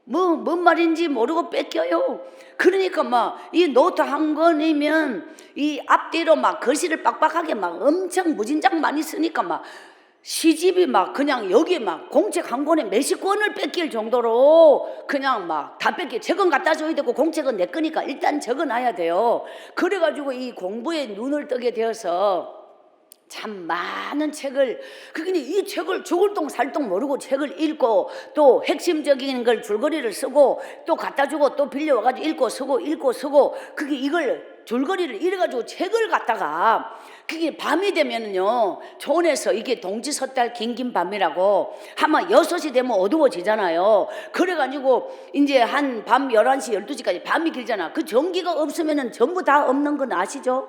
뭔 말인지 모르고 뺏겨요. 그러니까 막 이 노트 한 권이면 이 앞뒤로 막 글씨를 빡빡하게 막 엄청 무진장 많이 쓰니까 막 시집이 막 그냥 여기에 막 공책 한 권에 몇십 권을 뺏길 정도로 그냥 막 다 뺏겨. 저건 갖다 줘야 되고 공책은 내 거니까 일단 적어놔야 돼요. 그래가지고 이 공부에 눈을 뜨게 되어서 참 많은 책을 이 책을 죽을 똥 살 똥 모르고 책을 읽고 또 핵심적인 걸 줄거리를 쓰고 또 갖다 주고 또 빌려와가지고 읽고 쓰고 그게 이걸 줄거리를 이래가지고 책을 갖다가 그게 밤이 되면은요 촌에서 이게 동지 섣달 긴긴 밤이라고 아마 6시 되면 어두워지잖아요. 그래가지고 이제 한 밤 11시 12시까지 밤이 길잖아. 그 전기가 없으면은 전부 다 없는 건 아시죠?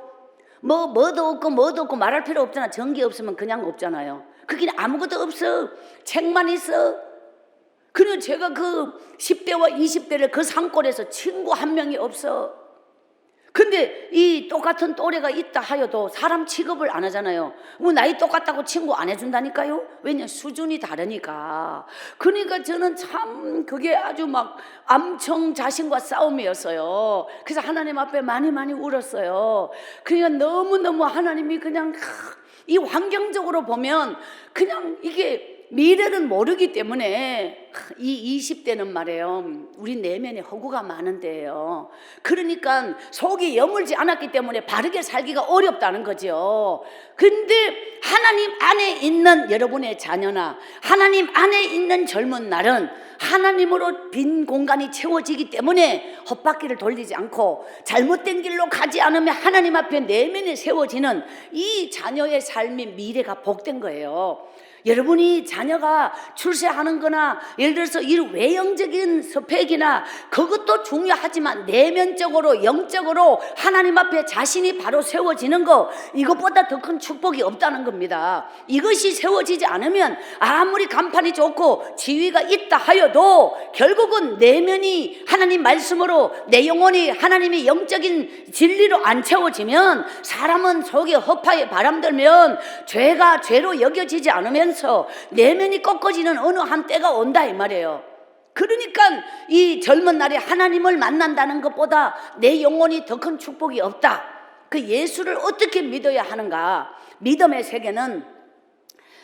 뭐도 없고 말할 필요 없잖아. 전기 없으면 그냥 없잖아요. 그게 아무것도 없어. 책만 있어. 그리고 제가 그 10대와 20대를 그 산골에서 친구 한 명이 없어. 근데 이 똑같은 또래가 있다 하여도 사람 취급을 안 하잖아요. 뭐 나이 똑같다고 친구 안 해준다니까요. 왜냐, 수준이 다르니까. 그러니까 저는 참 그게 아주 막 암청 자신과 싸움이었어요. 그래서 하나님 앞에 많이 울었어요. 그러니까 너무너무 하나님이 그냥 이 환경적으로 보면 그냥 이게 미래는 모르기 때문에 이 20대는 말이에요, 우리 내면에 허구가 많은데요. 그러니까 속이 여물지 않았기 때문에 바르게 살기가 어렵다는 거죠. 근데 하나님 안에 있는 여러분의 자녀나 하나님 안에 있는 젊은 날은 하나님으로 빈 공간이 채워지기 때문에 헛바퀴를 돌리지 않고 잘못된 길로 가지 않으면 하나님 앞에 내면에 세워지는 이 자녀의 삶이 미래가 복된 거예요. 여러분이 자녀가 출세하는 거나 예를 들어서 이 외형적인 스펙이나 그것도 중요하지만 내면적으로 영적으로 하나님 앞에 자신이 바로 세워지는 거, 이것보다 더 큰 축복이 없다는 겁니다. 이것이 세워지지 않으면 아무리 간판이 좋고 지위가 있다 하여도 결국은 내면이 하나님 말씀으로 내 영혼이 하나님의 영적인 진리로 안 채워지면 사람은 속에 허파에 바람들면 죄가 죄로 여겨지지 않으면 내면이 꺾어지는 어느 한때가 온다 이 말이에요. 그러니까 이 젊은 날에 하나님을 만난다는 것보다 내 영혼이 더 큰 축복이 없다. 그 예수를 어떻게 믿어야 하는가? 믿음의 세계는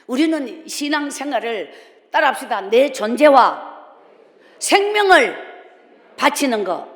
우리는 신앙생활을 따라합시다. 내 존재와 생명을 바치는 것,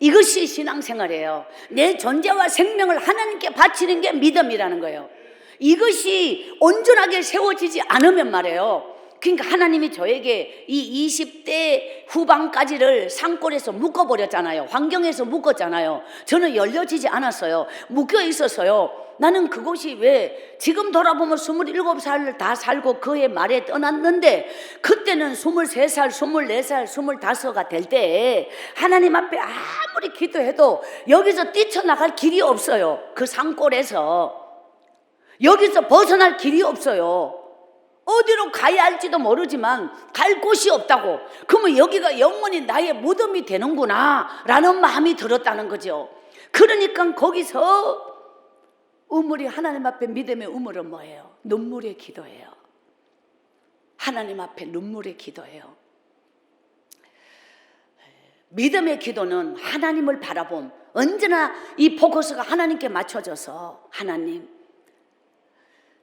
이것이 신앙생활이에요. 내 존재와 생명을 하나님께 바치는 게 믿음이라는 거예요. 이것이 온전하게 세워지지 않으면 말이에요, 그러니까 하나님이 저에게 이 20대 후반까지를 산골에서 묶어버렸잖아요. 환경에서 묶었잖아요. 저는 열려지지 않았어요. 묶여 있었어요. 나는 그곳이 왜 지금 돌아보면 27살을 다 살고 그의 말에 떠났는데 그때는 23살, 24살, 25가 될 때 하나님 앞에 아무리 기도해도 여기서 뛰쳐나갈 길이 없어요. 그 산골에서 여기서 벗어날 길이 없어요. 어디로 가야 할지도 모르지만 갈 곳이 없다고. 그러면 여기가 영원히 나의 무덤이 되는구나 라는 마음이 들었다는 거죠. 그러니까 거기서 우물이, 하나님 앞에 믿음의 우물은 뭐예요? 눈물의 기도예요. 하나님 앞에 눈물의 기도예요. 믿음의 기도는 하나님을 바라봄, 언제나 이 포커스가 하나님께 맞춰져서 하나님,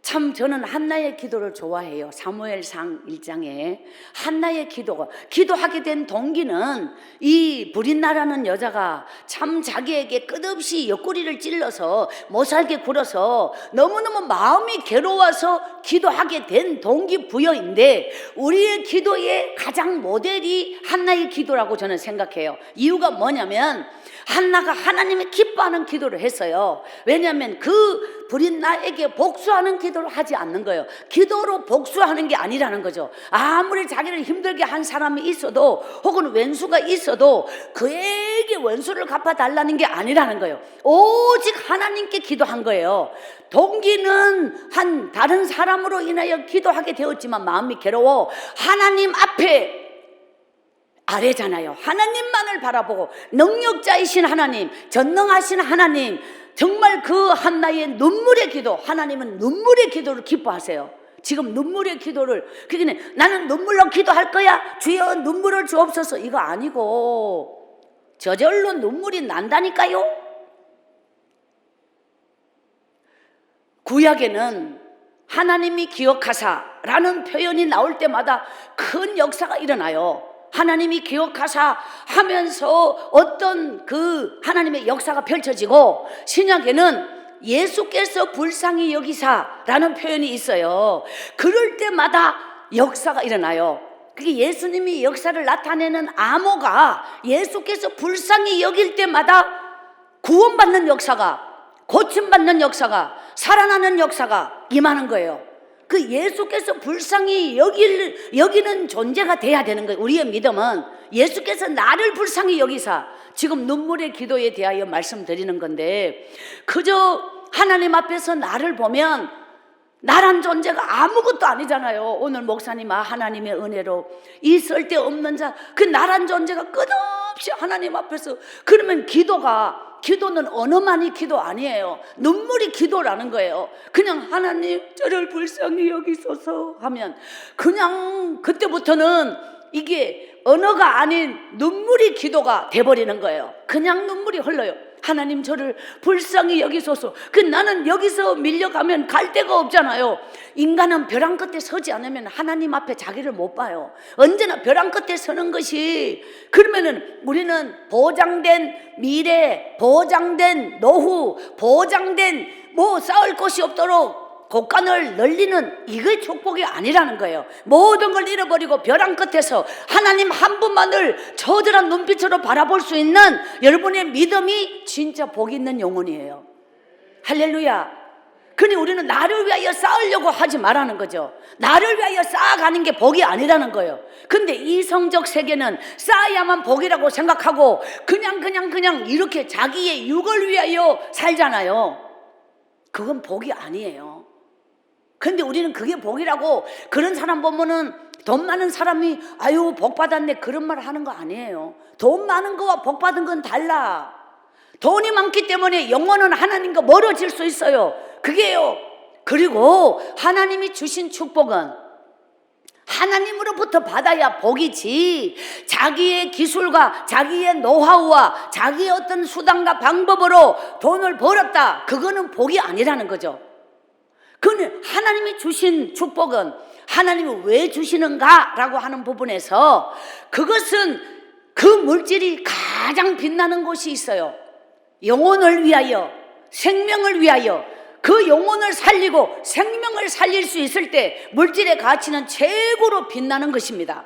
참 저는 한나의 기도를 좋아해요. 사무엘상 1장에 한나의 기도가, 기도하게 된 동기는 이 브릿나라는 여자가 참 자기에게 끝없이 옆구리를 찔러서 못살게 굴어서 너무너무 마음이 괴로워서 기도하게 된 동기부여인데 우리의 기도의 가장 모델이 한나의 기도라고 저는 생각해요. 이유가 뭐냐면 한나가 하나님이 기뻐하는 기도를 했어요. 왜냐하면 그 브릿나에게 복수하는 기도를 하지 않는 거예요. 기도로 복수하는 게 아니라는 거죠. 아무리 자기를 힘들게 한 사람이 있어도 혹은 원수가 있어도 그에게 원수를 갚아달라는 게 아니라는 거예요. 오직 하나님께 기도한 거예요. 동기는 한 다른 사람으로 인하여 기도하게 되었지만 마음이 괴로워 하나님 앞에 아래잖아요. 하나님만을 바라보고 능력자이신 하나님, 전능하신 하나님, 정말 그 한나의 눈물의 기도, 하나님은 눈물의 기도를 기뻐하세요. 지금 눈물의 기도를, 그러니까 나는 눈물로 기도할 거야, 주여 눈물을 주옵소서, 이거 아니고 저절로 눈물이 난다니까요. 구약에는 하나님이 기억하사라는 표현이 나올 때마다 큰 역사가 일어나요. 하나님이 기억하사 하면서 어떤 그 하나님의 역사가 펼쳐지고, 신약에는 예수께서 불쌍히 여기사라는 표현이 있어요. 그럴 때마다 역사가 일어나요. 그게 예수님이 역사를 나타내는 암호가 예수께서 불쌍히 여길 때마다 구원받는 역사가, 고침받는 역사가, 살아나는 역사가 임하는 거예요. 그 예수께서 불쌍히 여기는 존재가 돼야 되는 거예요. 우리의 믿음은 예수께서 나를 불쌍히 여기사, 지금 눈물의 기도에 대하여 말씀드리는 건데, 그저 하나님 앞에서 나를 보면 나란 존재가 아무것도 아니잖아요. 오늘 목사님, 하나님의 은혜로 이 쓸데없는 자, 그 나란 존재가 끝없이 하나님 앞에서, 그러면 기도가 기도는 언어만이 기도 아니에요. 눈물이 기도라는 거예요. 그냥 하나님 저를 불쌍히 여기소서 하면 그냥 그때부터는 이게 언어가 아닌 눈물이 기도가 돼버리는 거예요. 그냥 눈물이 흘러요. 하나님 저를 불쌍히 여기소서. 나는 여기서 밀려가면 갈 데가 없잖아요. 인간은 벼랑 끝에 서지 않으면 하나님 앞에 자기를 못 봐요. 언제나 벼랑 끝에 서는 것이, 그러면은 우리는 보장된 미래, 보장된 노후, 보장된 쌓을 것이 없도록 곳간을 널리는 이게 축복이 아니라는 거예요. 모든 걸 잃어버리고 벼랑 끝에서 하나님 한 분만을 저들한 눈빛으로 바라볼 수 있는 여러분의 믿음이 진짜 복 있는 영혼이에요. 할렐루야. 그러니 우리는 나를 위하여 쌓으려고 하지 말라는 거죠. 나를 위하여 쌓아가는 게 복이 아니라는 거예요. 근데 이성적 세계는 쌓아야만 복이라고 생각하고 그냥 이렇게 자기의 육을 위하여 살잖아요. 그건 복이 아니에요. 근데 우리는 그게 복이라고, 그런 사람 보면은 돈 많은 사람이 아유 복 받았네 그런 말 하는 거 아니에요. 돈 많은 거와 복 받은 건 달라. 돈이 많기 때문에 영혼은 하나님과 멀어질 수 있어요. 그게요. 그리고 하나님이 주신 축복은 하나님으로부터 받아야 복이지, 자기의 기술과 자기의 노하우와 자기의 어떤 수단과 방법으로 돈을 벌었다, 그거는 복이 아니라는 거죠. 그는 하나님이 주신 축복은 하나님이 왜 주시는가 라고 하는 부분에서 그것은 그 물질이 가장 빛나는 곳이 있어요. 영혼을 위하여, 생명을 위하여, 그 영혼을 살리고 생명을 살릴 수 있을 때 물질의 가치는 최고로 빛나는 것입니다.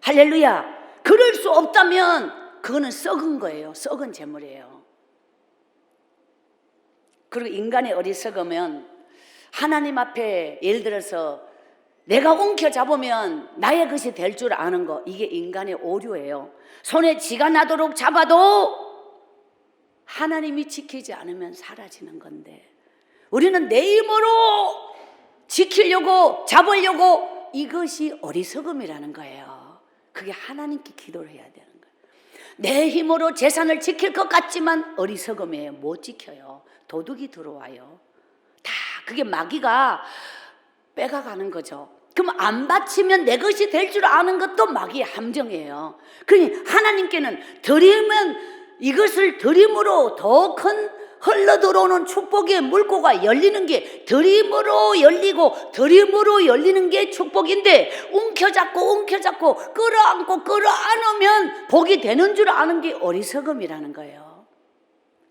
할렐루야. 그럴 수 없다면 그거는 썩은 거예요. 썩은 재물이에요. 그리고 인간의 어리석으면 하나님 앞에 예를 들어서 내가 움켜잡으면 나의 것이 될 줄 아는 거, 이게 인간의 오류예요. 손에 쥐가 나도록 잡아도 하나님이 지키지 않으면 사라지는 건데, 우리는 내 힘으로 지키려고 잡으려고, 이것이 어리석음이라는 거예요. 그게 하나님께 기도를 해야 되는 거예요. 내 힘으로 재산을 지킬 것 같지만 어리석음이에요. 못 지켜요. 도둑이 들어와요. 다 그게 마귀가 빼가가는 거죠. 그럼 안 바치면 내 것이 될 줄 아는 것도 마귀의 함정이에요. 그러니 하나님께는 드리면, 이것을 드림으로 더 큰 흘러들어오는 축복의 물고가 열리는 게, 드림으로 열리고 드림으로 열리는 게 축복인데, 움켜잡고 끌어안으면 복이 되는 줄 아는 게 어리석음이라는 거예요.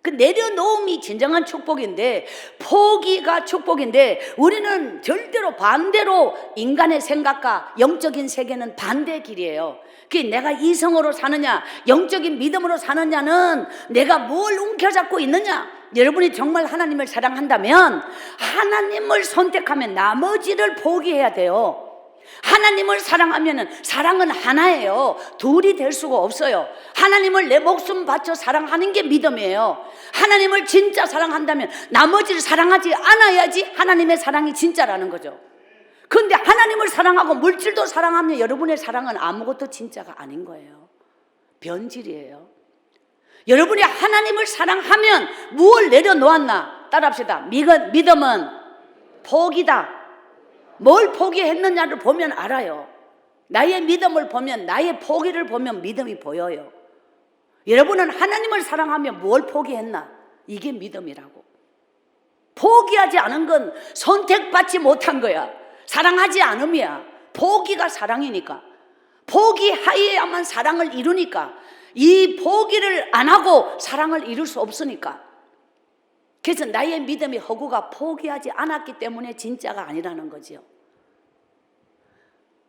그 내려놓음이 진정한 축복인데, 포기가 축복인데, 우리는 절대로 반대로, 인간의 생각과 영적인 세계는 반대 길이에요. 그게 내가 이성으로 사느냐 영적인 믿음으로 사느냐는 내가 뭘 움켜잡고 있느냐. 여러분이 정말 하나님을 사랑한다면 하나님을 선택하면 나머지를 포기해야 돼요. 하나님을 사랑하면, 사랑은 하나예요. 둘이 될 수가 없어요. 하나님을 내 목숨 바쳐 사랑하는 게 믿음이에요. 하나님을 진짜 사랑한다면 나머지를 사랑하지 않아야지 하나님의 사랑이 진짜라는 거죠. 그런데 하나님을 사랑하고 물질도 사랑하면 여러분의 사랑은 아무것도 진짜가 아닌 거예요. 변질이에요. 여러분이 하나님을 사랑하면 무엇을 내려놓았나? 따라합시다. 믿음은 포기다. 뭘 포기했느냐를 보면 알아요. 나의 믿음을 보면, 나의 포기를 보면 믿음이 보여요. 여러분은 하나님을 사랑하면 뭘 포기했나? 이게 믿음이라고. 포기하지 않은 건 선택받지 못한 거야. 사랑하지 않음이야. 포기가 사랑이니까. 포기하여야만 사랑을 이루니까. 이 포기를 안 하고 사랑을 이룰 수 없으니까. 그래서 나의 믿음의 허구가 포기하지 않았기 때문에 진짜가 아니라는 거지요.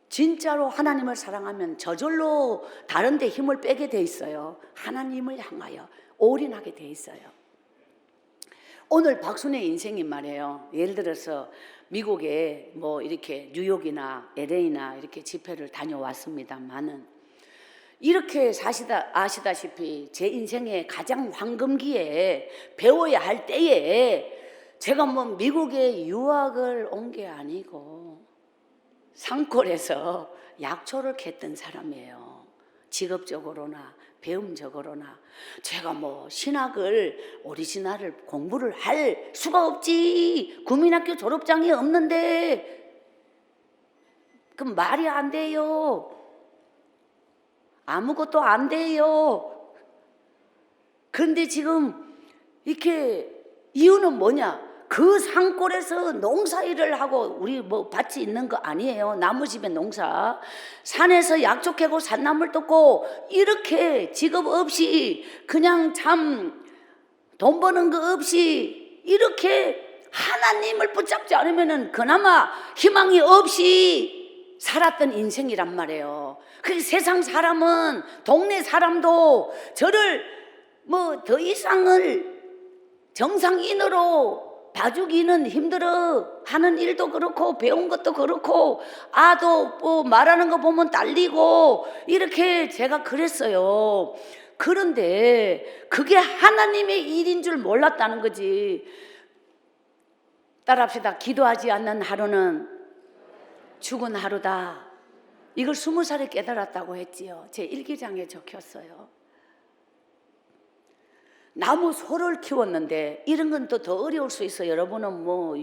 진짜로 하나님을 사랑하면 저절로 다른 데 힘을 빼게 돼 있어요. 하나님을 향하여 올인하게 돼 있어요. 오늘 박순의 인생이 말이에요. 예를 들어서 미국에 이렇게 뉴욕이나 LA나 이렇게 집회를 다녀왔습니다만은, 이렇게 아시다시피 제 인생의 가장 황금기에 배워야 할 때에 제가 미국에 유학을 온 게 아니고 산골에서 약초를 캤던 사람이에요. 직업적으로나 배움적으로나 제가 뭐 신학을 오리지널을 공부를 할 수가 없지. 국민학교 졸업장이 없는데 그 말이 안 돼요. 아무것도 안 돼요. 근데 지금 이렇게 이유는 뭐냐? 그 산골에서 농사일을 하고 우리 뭐 밭이 있는 거 아니에요. 나무집에 농사. 산에서 약초 캐고 산나물 뜯고 이렇게 직업 없이 그냥 참 돈 버는 거 없이 이렇게 하나님을 붙잡지 않으면은 그나마 희망이 없이 살았던 인생이란 말이에요. 그 세상 사람은 동네 사람도 저를 뭐 더 이상을 정상인으로 봐주기는 힘들어. 하는 일도 그렇고 배운 것도 그렇고 아도 뭐 말하는 거 보면 딸리고 이렇게 제가 그랬어요. 그런데 그게 하나님의 일인 줄 몰랐다는 거지. 따라합시다. 기도하지 않는 하루는 죽은 하루다. 이걸 20살에 깨달았다고 했지요. 제 일기장에 적혔어요. 나무 소를 키웠는데 이런 건 또 더 어려울 수 있어요. 여러분은 뭐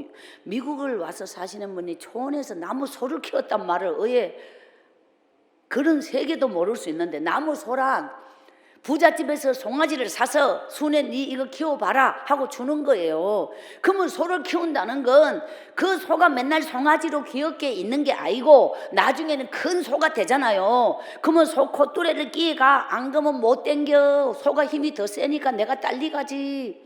미국을 와서 사시는 분이 초원에서 나무 소를 키웠단 말을 왜 그런 세계도 모를 수 있는데 나무 소란 부잣집에서 송아지를 사서 순에 니 이거 키워봐라 하고 주는 거예요. 그러면 소를 키운다는 건 그 소가 맨날 송아지로 귀엽게 있는 게 아니고 나중에는 큰 소가 되잖아요. 그러면 소 콧뚜레를 끼가 안 그러면 못 땡겨. 소가 힘이 더 세니까 내가 딸리 가지.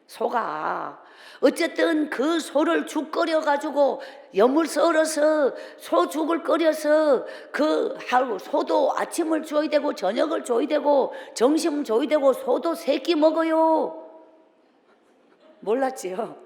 소가 어쨌든 그 소를 죽 끓여가지고 염을 썰어서 소죽을 끓여서 그 하루 소도 아침을 줘야 되고 저녁을 줘야 되고 점심 줘야 되고 소도 새끼 먹어요. 몰랐지요?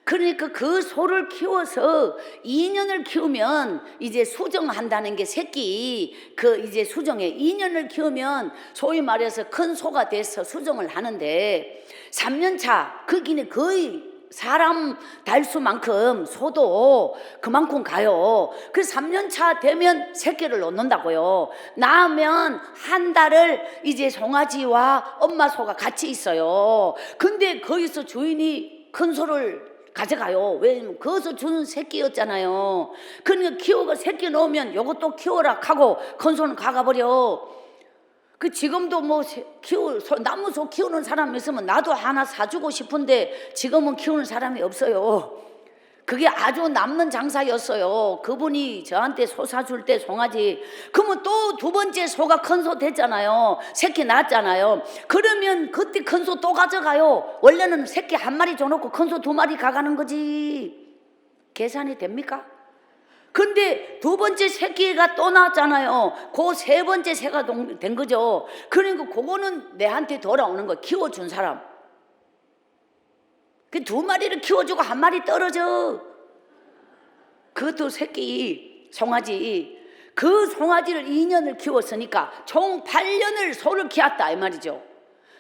그러니까 그 소를 키워서 2년을 키우면 이제 수정한다는 게 새끼 그 이제 수정에 2년을 키우면 소위 말해서 큰 소가 돼서 수정을 하는데 3년 차 거기는 거의 사람 달수만큼 소도 그만큼 가요. 그 3년 차 되면 새끼를 놓는다고요. 낳으면 한 달을 이제 송아지와 엄마 소가 같이 있어요. 근데 거기서 주인이 큰 소를 가져가요. 왜냐면 거기서 주는 새끼였잖아요. 그러니까 키우고 새끼 놓으면 요것도 키워라 하고 큰 소는 가가버려. 그 지금도 뭐 나무소 키우는 사람 있으면 나도 하나 사주고 싶은데 지금은 키우는 사람이 없어요. 그게 아주 남는 장사였어요. 그분이 저한테 소 사줄 때 송아지 그러면 또 두 번째 소가 큰 소 됐잖아요. 새끼 낳았잖아요. 그러면 그때 큰 소 또 가져가요. 원래는 새끼 한 마리 줘놓고 큰 소 2마리 가가는 거지. 계산이 됩니까? 근데 두 번째 새끼가 또 나왔잖아요. 그 세 번째 새가 된 거죠. 그러니까 그거는 내한테 돌아오는 거. 키워준 사람. 그 2마리를 키워주고 1마리 떨어져. 그것도 새끼 송아지. 그 송아지를 2년을 키웠으니까 총 8년을 소를 키웠다 이 말이죠.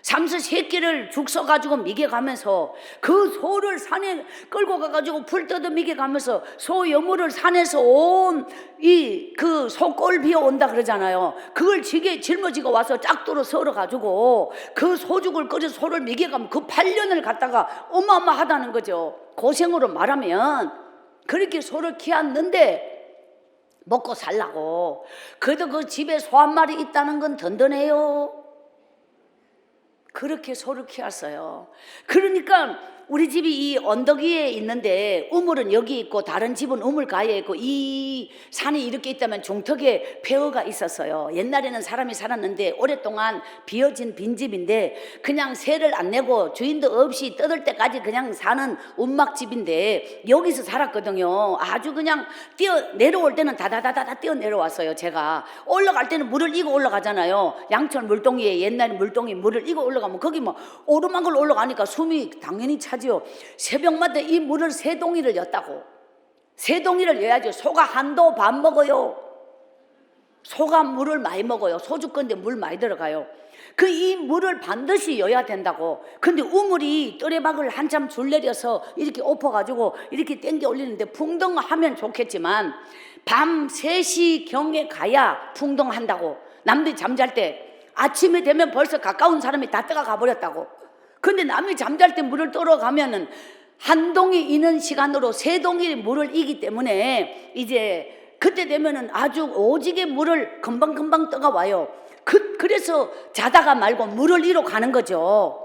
삼수 새끼를 죽 써가지고 미개가면서 그 소를 산에 끌고 가가지고 풀 뜯어 미개가면서 소 여물을 산에서 온 이 그 소꼴 비어 온다 그러잖아요. 그걸 지게 짊어지고 와서 짝도로 썰어가지고 그 소죽을 끓여 소를 미개가면 그 8년을 갖다가 어마어마하다는 거죠. 고생으로 말하면 그렇게 소를 키웠는데 먹고 살라고. 그래도 그 집에 소 1마리 있다는 건 든든해요. 그렇게 소를 키웠어요. 그러니까 우리 집이 이 언덕 위에 있는데 우물은 여기 있고 다른 집은 우물가에 있고 이 산이 이렇게 있다면 중턱에 폐허가 있었어요. 옛날에는 사람이 살았는데 오랫동안 비어진 빈집인데 그냥 세를 안 내고 주인도 없이 뜯을 때까지 그냥 사는 운막집인데 여기서 살았거든요. 아주 그냥 내려올 때는 다다다다다 뛰어 내려왔어요. 제가 올라갈 때는 물을 이고 올라가잖아요. 양천 물동이에 옛날 물동이 물을 이고 올라가면 거기 뭐 오르막을 올라가니까 숨이 당연히 차지요. 새벽마다 이 물을 3동이를 였다고. 3동이를 여야죠. 소가 한도 반 먹어요. 소가 물을 많이 먹어요. 소주 건데 물 많이 들어가요. 그 이 물을 반드시 여야 된다고. 근데 우물이 또래박을 한참 줄 내려서 이렇게 엎어가지고 이렇게 땡겨 올리는데 풍덩하면 좋겠지만 밤 3시 경에 가야 풍덩한다고. 남들이 잠잘 때 아침이 되면 벌써 가까운 사람이 다 떠가 가버렸다고. 근데 남이 잠잘 때 물을 떠러 가면은 한 동이 이는 시간으로 세 동이 물을 이기 때문에 이제 그때 되면은 아주 오지게 물을 금방금방 떠가 와요. 그래서 자다가 말고 물을 이러 가는 거죠.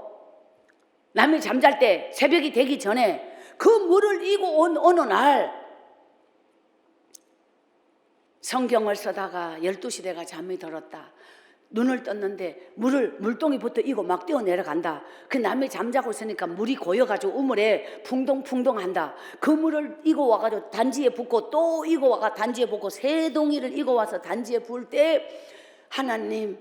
남이 잠잘 때 새벽이 되기 전에 그 물을 이고 온 어느 날 성경을 쓰다가 12시 내가 잠이 들었다. 눈을 떴는데 물동이부터 이고 막 뛰어 내려간다. 그 남이 잠자고 있으니까 물이 고여가지고 우물에 풍덩풍덩한다. 그 물을 이고 와가지고 단지에 붓고 또 이고 와가 단지에 붓고 세 동이를 이고 와서 단지에 부을 때 하나님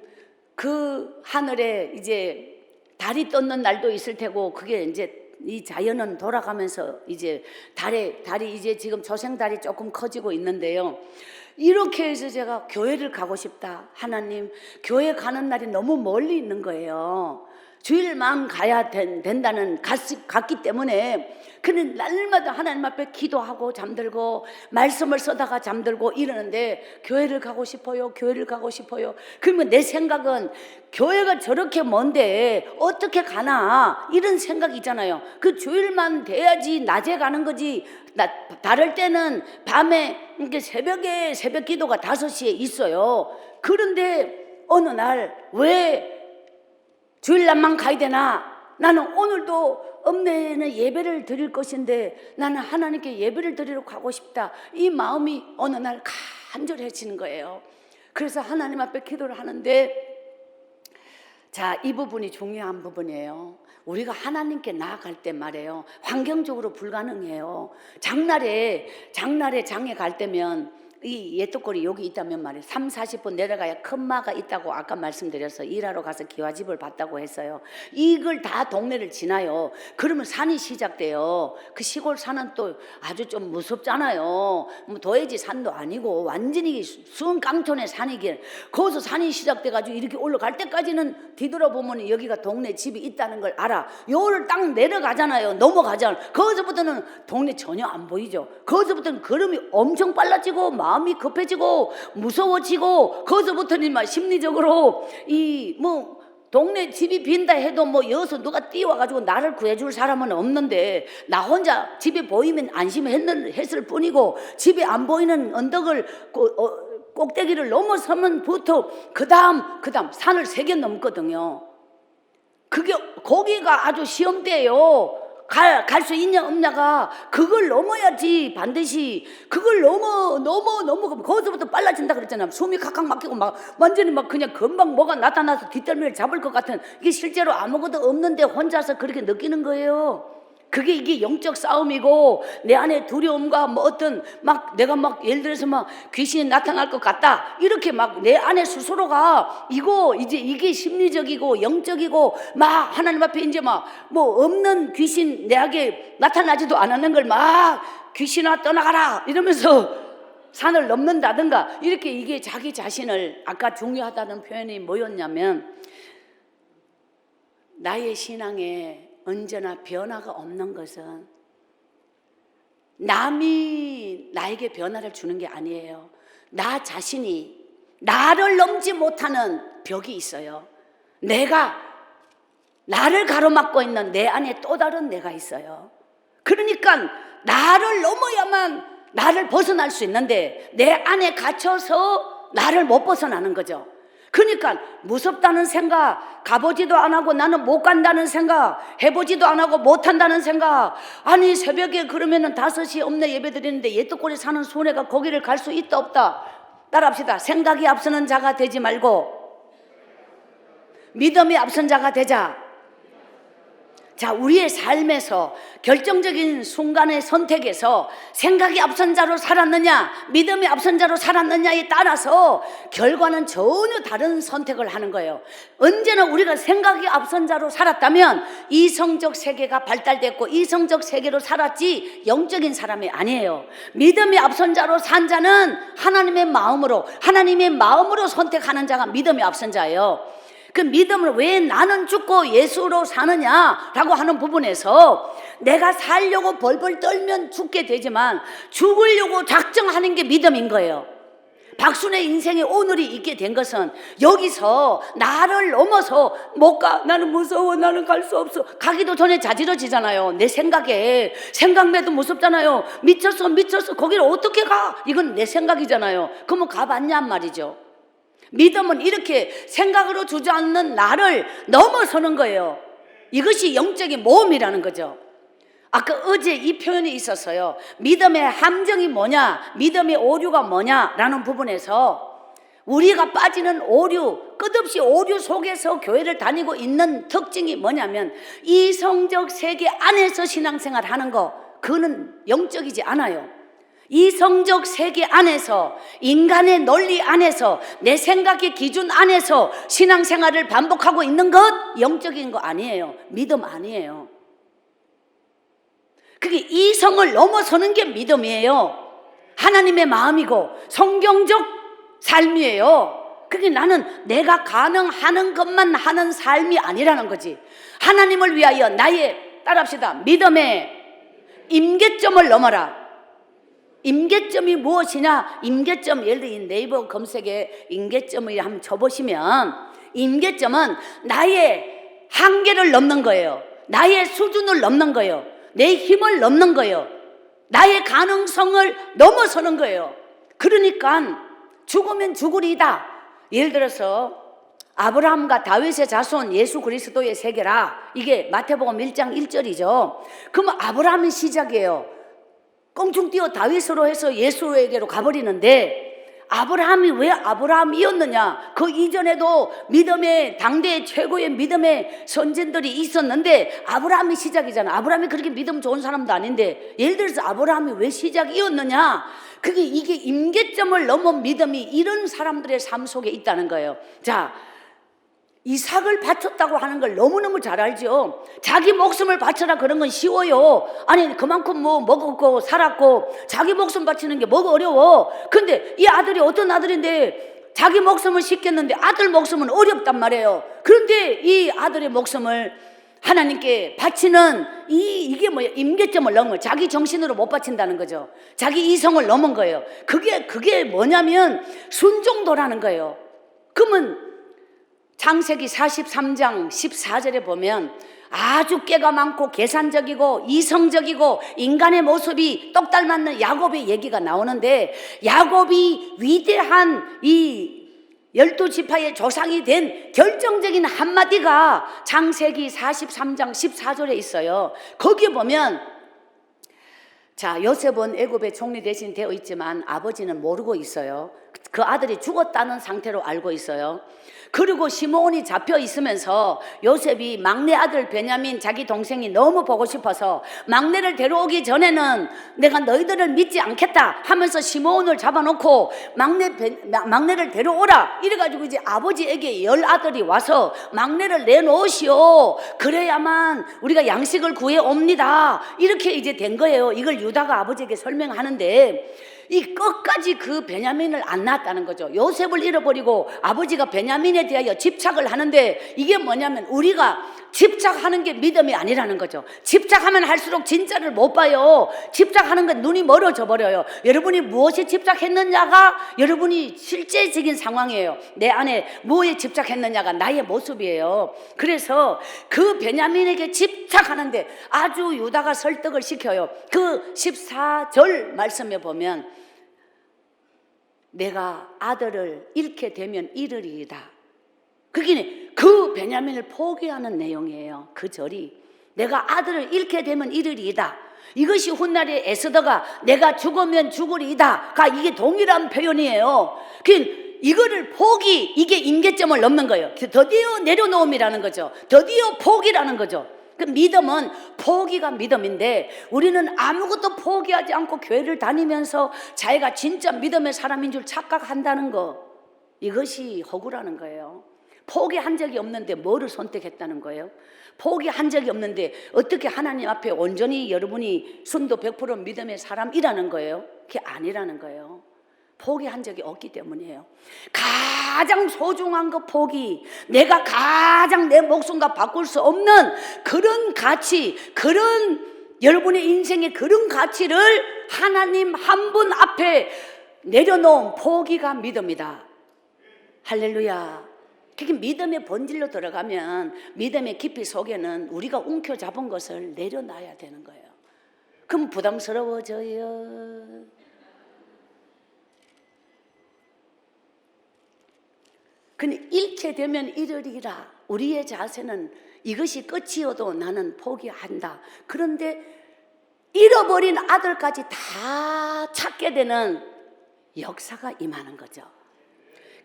그 하늘에 이제 달이 떴는 날도 있을 테고 그게 이제 이 자연은 돌아가면서 이제 달이 이제 지금 조생달이 조금 커지고 있는데요. 이렇게 해서 제가 교회를 가고 싶다. 하나님, 교회 가는 날이 너무 멀리 있는 거예요. 주일만 가야 된다는 갔기 때문에 그는 날마다 하나님 앞에 기도하고 잠들고 말씀을 써다가 잠들고 이러는데 교회를 가고 싶어요. 교회를 가고 싶어요. 그러면 내 생각은 교회가 저렇게 먼데 어떻게 가나 이런 생각이 있잖아요. 그 주일만 돼야지 낮에 가는 거지. 다를 때는 밤에 이렇게 새벽에 새벽 기도가 5시에 있어요. 그런데 어느 날 왜 주일날만 가야 되나? 나는 오늘도 읍내에는 예배를 드릴 것인데 나는 하나님께 예배를 드리러 가고 싶다. 이 마음이 어느 날 간절해지는 거예요. 그래서 하나님 앞에 기도를 하는데 자, 이 부분이 중요한 부분이에요. 우리가 하나님께 나아갈 때 말이에요. 환경적으로 불가능해요. 장날에 장에 갈 때면 이 예떡골이 여기 있다면 말이에요. 30-40분 내려가야 큰 마가 있다고 아까 말씀드려서 일하러 가서 기와집을 봤다고 했어요. 이걸 다 동네를 지나요. 그러면 산이 시작돼요. 그 시골 산은 또 아주 좀 무섭잖아요. 뭐 도해지 산도 아니고 완전히 수은 깡촌의 산이길. 거기서 산이 시작돼가지고 이렇게 올라갈 때까지는 뒤돌아보면 여기가 동네 집이 있다는 걸 알아. 요를 딱 내려가잖아요. 넘어가잖아요. 거기서부터는 동네 전혀 안 보이죠. 거기서부터는 걸음이 엄청 빨라지고 마음이 급해지고 무서워지고 거기서부터는 막 심리적으로 이 뭐 동네 집이 빈다 해도 뭐 여기서 누가 뛰어와가지고 나를 구해줄 사람은 없는데 나 혼자 집에 보이면 안심했을 뿐이고 집에 안 보이는 언덕을 꼭대기를 넘어서면부터 그 다음 산을 3개 넘거든요. 거기가 아주 시험대예요. 갈 수 있냐 없냐가 그걸 넘어야지. 반드시 그걸 넘어 거기서부터 빨라진다 그랬잖아요. 숨이 칵칵 막히고 막 완전히 막 그냥 금방 뭐가 나타나서 뒷덜미를 잡을 것 같은, 이게 실제로 아무것도 없는데 혼자서 그렇게 느끼는 거예요. 이게 영적 싸움이고 내 안에 두려움과 뭐 어떤 막 내가 막 예를 들어서 막 귀신이 나타날 것 같다 이렇게 막 내 안에 스스로가 이게 심리적이고 영적이고 막 하나님 앞에 이제 막 뭐 없는 귀신 내게 나타나지도 않았는 걸 막 귀신아 떠나가라 이러면서 산을 넘는다든가 이렇게 이게 자기 자신을, 아까 중요하다는 표현이 뭐였냐면 나의 신앙에 언제나 변화가 없는 것은 남이 나에게 변화를 주는 게 아니에요. 나 자신이 나를 넘지 못하는 벽이 있어요. 나를 가로막고 있는 내 안에 또 다른 내가 있어요. 그러니까 나를 넘어야만 나를 벗어날 수 있는데 내 안에 갇혀서 나를 못 벗어나는 거죠. 그러니까 무섭다는 생각, 가보지도 안 하고 나는 못 간다는 생각, 해보지도 안 하고 못 한다는 생각. 아니 새벽에 그러면은 5시 읍내 예배 드리는데 예떡골에 사는 소녀가 거기를 갈 수 있다 없다? 따라합시다. 생각이 앞서는 자가 되지 말고 믿음이 앞선 자가 되자. 자, 우리의 삶에서 결정적인 순간의 선택에서 생각이 앞선 자로 살았느냐 믿음이 앞선 자로 살았느냐에 따라서 결과는 전혀 다른 선택을 하는 거예요. 언제나 우리가 생각이 앞선 자로 살았다면 이성적 세계가 발달됐고 이성적 세계로 살았지 영적인 사람이 아니에요. 믿음이 앞선 자로 산 자는 하나님의 마음으로 선택하는 자가 믿음이 앞선 자예요. 그 믿음을 왜 나는 죽고 예수로 사느냐라고 하는 부분에서 내가 살려고 벌벌 떨면 죽게 되지만 죽으려고 작정하는 게 믿음인 거예요. 박순의 인생에 오늘이 있게 된 것은 여기서 나를 넘어서 못 가, 나는 무서워, 나는 갈 수 없어. 가기도 전에 자지러지잖아요. 내 생각매도 무섭잖아요. 미쳤어 거기를 어떻게 가? 이건 내 생각이잖아요. 그러면 가봤냔 말이죠. 믿음은 이렇게 생각으로 주저앉는 나를 넘어서는 거예요. 이것이 영적인 모험이라는 거죠. 아까 어제 이 표현이 있었어요. 믿음의 함정이 뭐냐, 믿음의 오류가 뭐냐라는 부분에서 우리가 빠지는 오류, 끝없이 오류 속에서 교회를 다니고 있는 특징이 뭐냐면 이성적 세계 안에서 신앙생활 하는 거, 그거는 영적이지 않아요. 이성적 세계 안에서, 인간의 논리 안에서, 내 생각의 기준 안에서 신앙생활을 반복하고 있는 것, 영적인 거 아니에요. 믿음 아니에요. 그게 이성을 넘어서는 게 믿음이에요. 하나님의 마음이고 성경적 삶이에요. 그게 나는 내가 가능하는 것만 하는 삶이 아니라는 거지. 하나님을 위하여 나의, 따라합시다, 믿음의 임계점을 넘어라. 임계점이 무엇이냐? 임계점, 예를 들어 네이버 검색에 임계점을 한번 쳐보시면, 임계점은 나의 한계를 넘는 거예요. 나의 수준을 넘는 거예요. 내 힘을 넘는 거예요. 나의 가능성을 넘어서는 거예요. 그러니까 죽으면 죽으리다. 예를 들어서 아브라함과 다윗의 자손 예수 그리스도의 세계라, 이게 마태복음 1장 1절이죠. 그러면 아브라함이 시작이에요. 껑충 뛰어 다윗으로 해서 예수에게로 가버리는데, 아브라함이 왜 아브라함이었느냐? 그 이전에도 믿음의 당대 최고의 믿음의 선진들이 있었는데 아브라함이 시작이잖아. 아브라함이 그렇게 믿음 좋은 사람도 아닌데, 예를 들어서 아브라함이 왜 시작이었느냐? 이게 임계점을 넘은 믿음이 이런 사람들의 삶 속에 있다는 거예요. 자, 이삭을 바쳤다고 하는 걸 너무너무 잘 알죠. 자기 목숨을 바쳐라 그런 건 쉬워요. 아니 그만큼 뭐 먹었고 살았고 자기 목숨 바치는 게 뭐가 어려워. 근데 이 아들이 어떤 아들인데 자기 목숨을 싣겠는데 아들 목숨은 어렵단 말이에요. 그런데 이 아들의 목숨을 하나님께 바치는 이게 뭐예요? 임계점을 넘은 거예요. 자기 정신으로 못 바친다는 거죠. 자기 이성을 넘은 거예요. 그게 뭐냐면 순종도라는 거예요. 그러면 창세기 43장 14절에 보면 아주 깨가 많고 계산적이고 이성적이고 인간의 모습이 똑 닮았는 야곱의 얘기가 나오는데, 야곱이 위대한 이 12지파의 조상이 된 결정적인 한마디가 창세기 43장 14절에 있어요. 거기에 보면, 자, 요셉은 애굽의 총리 대신 되어 있지만 아버지는 모르고 있어요. 그 아들이 죽었다는 상태로 알고 있어요. 그리고 시므온이 잡혀 있으면서 요셉이 막내 아들 베냐민 자기 동생이 너무 보고 싶어서 막내를 데려오기 전에는 내가 너희들을 믿지 않겠다 하면서 시므온을 잡아놓고 막내를 데려오라 이래가지고 이제 아버지에게 10아들이 와서 막내를 내놓으시오, 그래야만 우리가 양식을 구해옵니다, 이렇게 이제 된 거예요. 이걸 유다가 아버지에게 설명하는데 이 끝까지 그 베냐민을 안 낳았다는 거죠. 요셉을 잃어버리고 아버지가 베냐민에 대하여 집착을 하는데, 이게 뭐냐면 우리가 집착하는 게 믿음이 아니라는 거죠. 집착하면 할수록 진짜를 못 봐요. 집착하는 건 눈이 멀어져 버려요. 여러분이 무엇에 집착했느냐가 여러분이 실제적인 상황이에요. 내 안에 무엇에 집착했느냐가 나의 모습이에요. 그래서 그 베냐민에게 집착하는데 아주 유다가 설득을 시켜요. 그 14절 말씀에 보면 내가 아들을 잃게 되면 잃으리이다. 그게 그 베냐민을 포기하는 내용이에요. 그 절이 내가 아들을 잃게 되면 잃으리이다. 이것이 훗날에 에스더가 내가 죽으면 죽으리이다가 이게 동일한 표현이에요. 이거를 포기, 이게 임계점을 넘는 거예요. 드디어 내려놓음이라는 거죠. 드디어 포기라는 거죠. 그 믿음은 포기가 믿음인데, 우리는 아무것도 포기하지 않고 교회를 다니면서 자기가 진짜 믿음의 사람인 줄 착각한다는 거, 이것이 허구라는 거예요. 포기한 적이 없는데 뭐를 선택했다는 거예요? 포기한 적이 없는데 어떻게 하나님 앞에 온전히 여러분이 순도 100% 믿음의 사람이라는 거예요? 그게 아니라는 거예요. 포기한 적이 없기 때문이에요. 가장 소중한 거 포기, 내가 가장 내 목숨과 바꿀 수 없는 그런 가치, 그런 여러분의 인생의 그런 가치를 하나님 한 분 앞에 내려놓은 포기가 믿음이다. 할렐루야. 그게 믿음의 본질로 들어가면 믿음의 깊이 속에는 우리가 움켜잡은 것을 내려놔야 되는 거예요. 그럼 부담스러워져요. 근데 잃게 되면 잃으리라. 우리의 자세는 이것이 끝이어도 나는 포기한다. 그런데 잃어버린 아들까지 다 찾게 되는 역사가 임하는 거죠.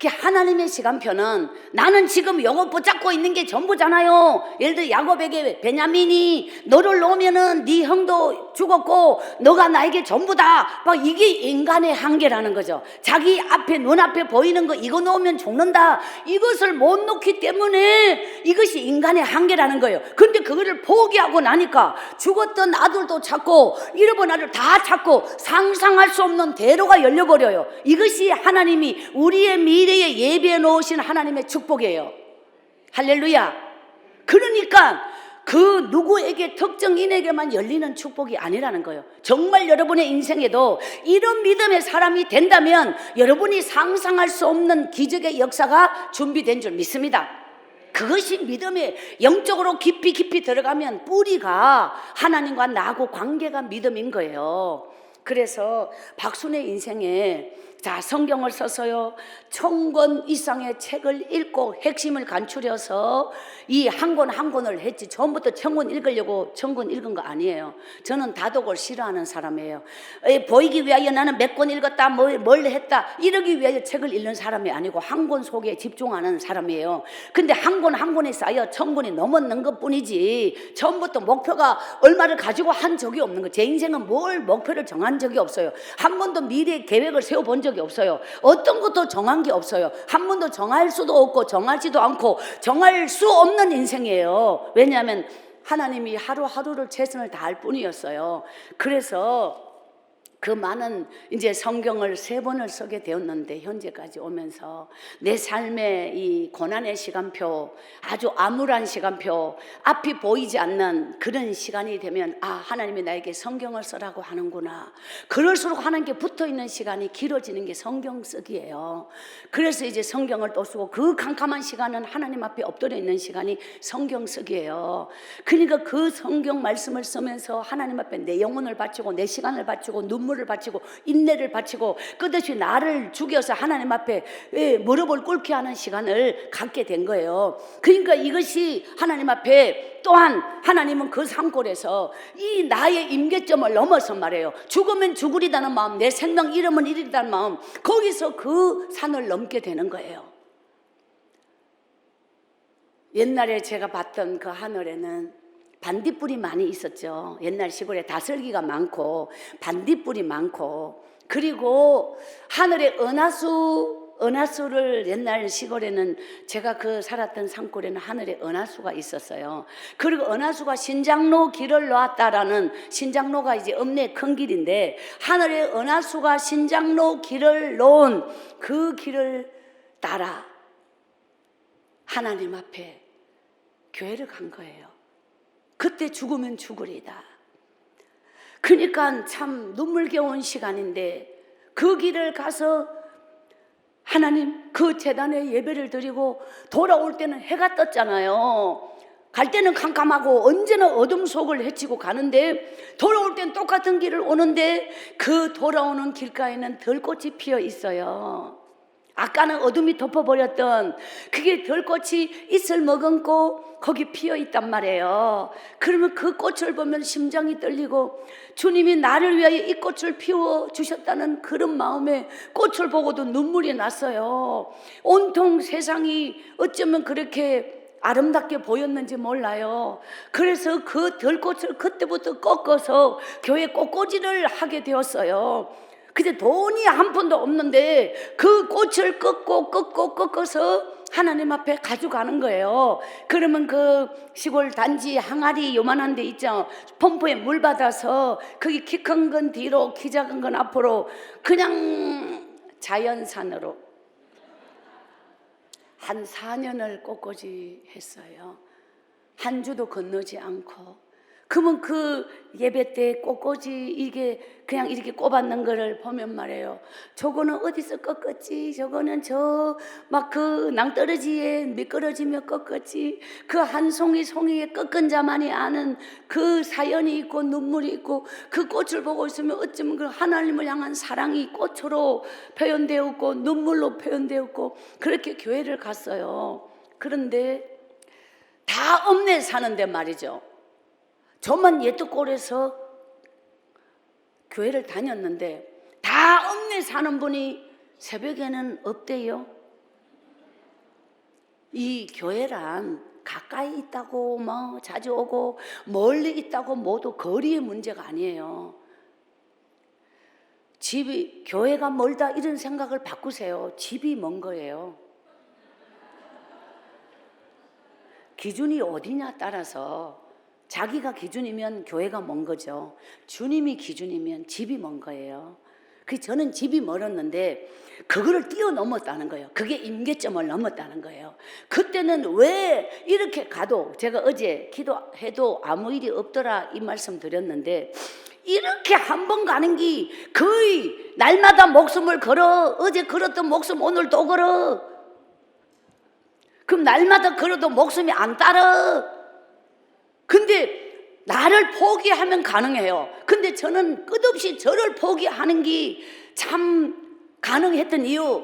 하나님의 시간표는 나는 지금 요거 붙잡고 있는 게 전부잖아요. 예를 들어 야곱에게 베냐민이 너를 놓으면은 네 형도 죽었고 너가 나에게 전부다. 막 이게 인간의 한계라는 거죠. 자기 앞에 눈앞에 보이는 거 이거 놓으면 죽는다. 이것을 못 놓기 때문에 이것이 인간의 한계라는 거예요. 근데 그거를 포기하고 나니까 죽었던 아들도 찾고 잃어버린 아들 다 찾고 상상할 수 없는 대로가 열려버려요. 이것이 하나님이 우리의 미래에 예비해 놓으신 하나님의 축복이에요. 할렐루야. 그러니까 그 누구에게 특정인에게만 열리는 축복이 아니라는 거예요. 정말 여러분의 인생에도 이런 믿음의 사람이 된다면 여러분이 상상할 수 없는 기적의 역사가 준비된 줄 믿습니다. 그것이 믿음에 영적으로 깊이 들어가면 뿌리가 하나님과 나하고 관계가 믿음인 거예요. 그래서 박순의 인생에 자 성경을 써서요 1000권 이상의 책을 읽고 핵심을 간추려서 이 한 권 한 권을 했지. 처음부터 1000권 읽으려고 1000권 읽은 거 아니에요. 저는 다독을 싫어하는 사람이에요. 보이기 위하여 나는 몇 권 읽었다 뭘 했다 이러기 위하여 책을 읽는 사람이 아니고 한 권 속에 집중하는 사람이에요. 근데 한 권 한 권에 쌓여 1000권이 넘었는 것 뿐이지 처음부터 목표가 얼마를 가지고 한 적이 없는 거예요. 제 인생은 뭘 목표를 정한 적이 없어요. 한 번도 미래 계획을 세워본 적이 없어요. 어떤 것도 정한 게 없어요. 한 번도 정할 수도 없고 정하지도 않고 정할 수 없는 인생이에요. 왜냐하면 하나님이 하루하루를 최선을 다할 뿐이었어요. 그래서 그 많은 이제 성경을 3번을 쓰게 되었는데 현재까지 오면서 내 삶의 이 고난의 시간표, 아주 암울한 시간표, 앞이 보이지 않는 그런 시간이 되면 아 하나님이 나에게 성경을 쓰라고 하는구나. 그럴수록 하나님께 붙어있는 시간이 길어지는 게 성경 쓰기예요. 그래서 이제 성경을 또 쓰고 그 캄캄한 시간은 하나님 앞에 엎드려 있는 시간이 성경 쓰기예요. 그러니까 그 성경 말씀을 쓰면서 하나님 앞에 내 영혼을 바치고 내 시간을 바치고 눈물을 바치고 인내를 바치고 끝없이 나를 죽여서 하나님 앞에 무릎을 꿇게 하는 시간을 갖게 된 거예요. 그러니까 이것이 하나님 앞에 또한 하나님은 그 산골에서 이 나의 임계점을 넘어서 말해요. 죽으면 죽으리다는 마음, 내 생명 잃으면 잃으리다는 마음, 거기서 그 산을 넘게 되는 거예요. 옛날에 제가 봤던 그 하늘에는 반딧불이 많이 있었죠. 옛날 시골에 다슬기가 많고 반딧불이 많고, 그리고 하늘에 은하수를 옛날 시골에는 제가 그 살았던 산골에는 하늘에 은하수가 있었어요. 그리고 은하수가 신장로 길을 놓았다라는, 신장로가 이제 읍내 큰 길인데 하늘에 은하수가 신장로 길을 놓은 그 길을 따라 하나님 앞에 교회를 간 거예요. 그때 죽으면 죽으리다. 그러니까 참 눈물겨운 시간인데 그 길을 가서 하나님 그 제단에 예배를 드리고 돌아올 때는 해가 떴잖아요. 갈 때는 캄캄하고 언제나 어둠 속을 헤치고 가는데 돌아올 때는 똑같은 길을 오는데 그 돌아오는 길가에는 들꽃이 피어 있어요. 아까는 어둠이 덮어버렸던 그게 들꽃이 이슬 머금고 거기 피어 있단 말이에요. 그러면 그 꽃을 보면 심장이 떨리고 주님이 나를 위하여 이 꽃을 피워 주셨다는 그런 마음에 꽃을 보고도 눈물이 났어요. 온통 세상이 어쩌면 그렇게 아름답게 보였는지 몰라요. 그래서 그 들꽃을 그때부터 꺾어서 교회 꽃꽂이를 하게 되었어요. 근데 돈이 한 푼도 없는데 그 꽃을 꺾어서 하나님 앞에 가져가는 거예요. 그러면 그 시골 단지 항아리 요만한 데 있죠. 펌프에 물 받아서 거기 키 큰 건 뒤로 키 작은 건 앞으로 그냥 자연산으로 한 4년을 꽃꽂이 했어요. 한 주도 건너지 않고 그러면 그 예배 때 꽃꽂이 이게 그냥 이렇게 꼽았는 거를 보면 말이에요. 저거는 어디서 꺾었지? 저거는 저 막 그 낭떠러지에 미끄러지며 꺾었지. 그 한 송이 송이에 꺾은 자만이 아는 그 사연이 있고 눈물이 있고 그 꽃을 보고 있으면 어쩌면 그 하나님을 향한 사랑이 꽃으로 표현되었고 눈물로 표현되었고 그렇게 교회를 갔어요. 그런데 다 읍내 사는데 말이죠. 저만 예떡골에서 교회를 다녔는데 다 읍내 사는 분이 새벽에는 없대요. 이 교회란 가까이 있다고 뭐 자주 오고 멀리 있다고 모두 거리의 문제가 아니에요. 집이 교회가 멀다 이런 생각을 바꾸세요. 집이 먼 거예요. 기준이 어디냐 따라서 자기가 기준이면 교회가 먼 거죠. 주님이 기준이면 집이 먼 거예요. 그래서 저는 집이 멀었는데 그거를 뛰어넘었다는 거예요. 그게 임계점을 넘었다는 거예요. 그때는 왜 이렇게 가도 제가 어제 기도해도 아무 일이 없더라 이 말씀 드렸는데 이렇게 한 번 가는 게 거의 날마다 목숨을 걸어. 어제 걸었던 목숨 오늘 또 걸어. 그럼 날마다 걸어도 목숨이 안 따라. 근데 나를 포기하면 가능해요. 근데 저는 끝없이 저를 포기하는 게 참 가능했던 이유,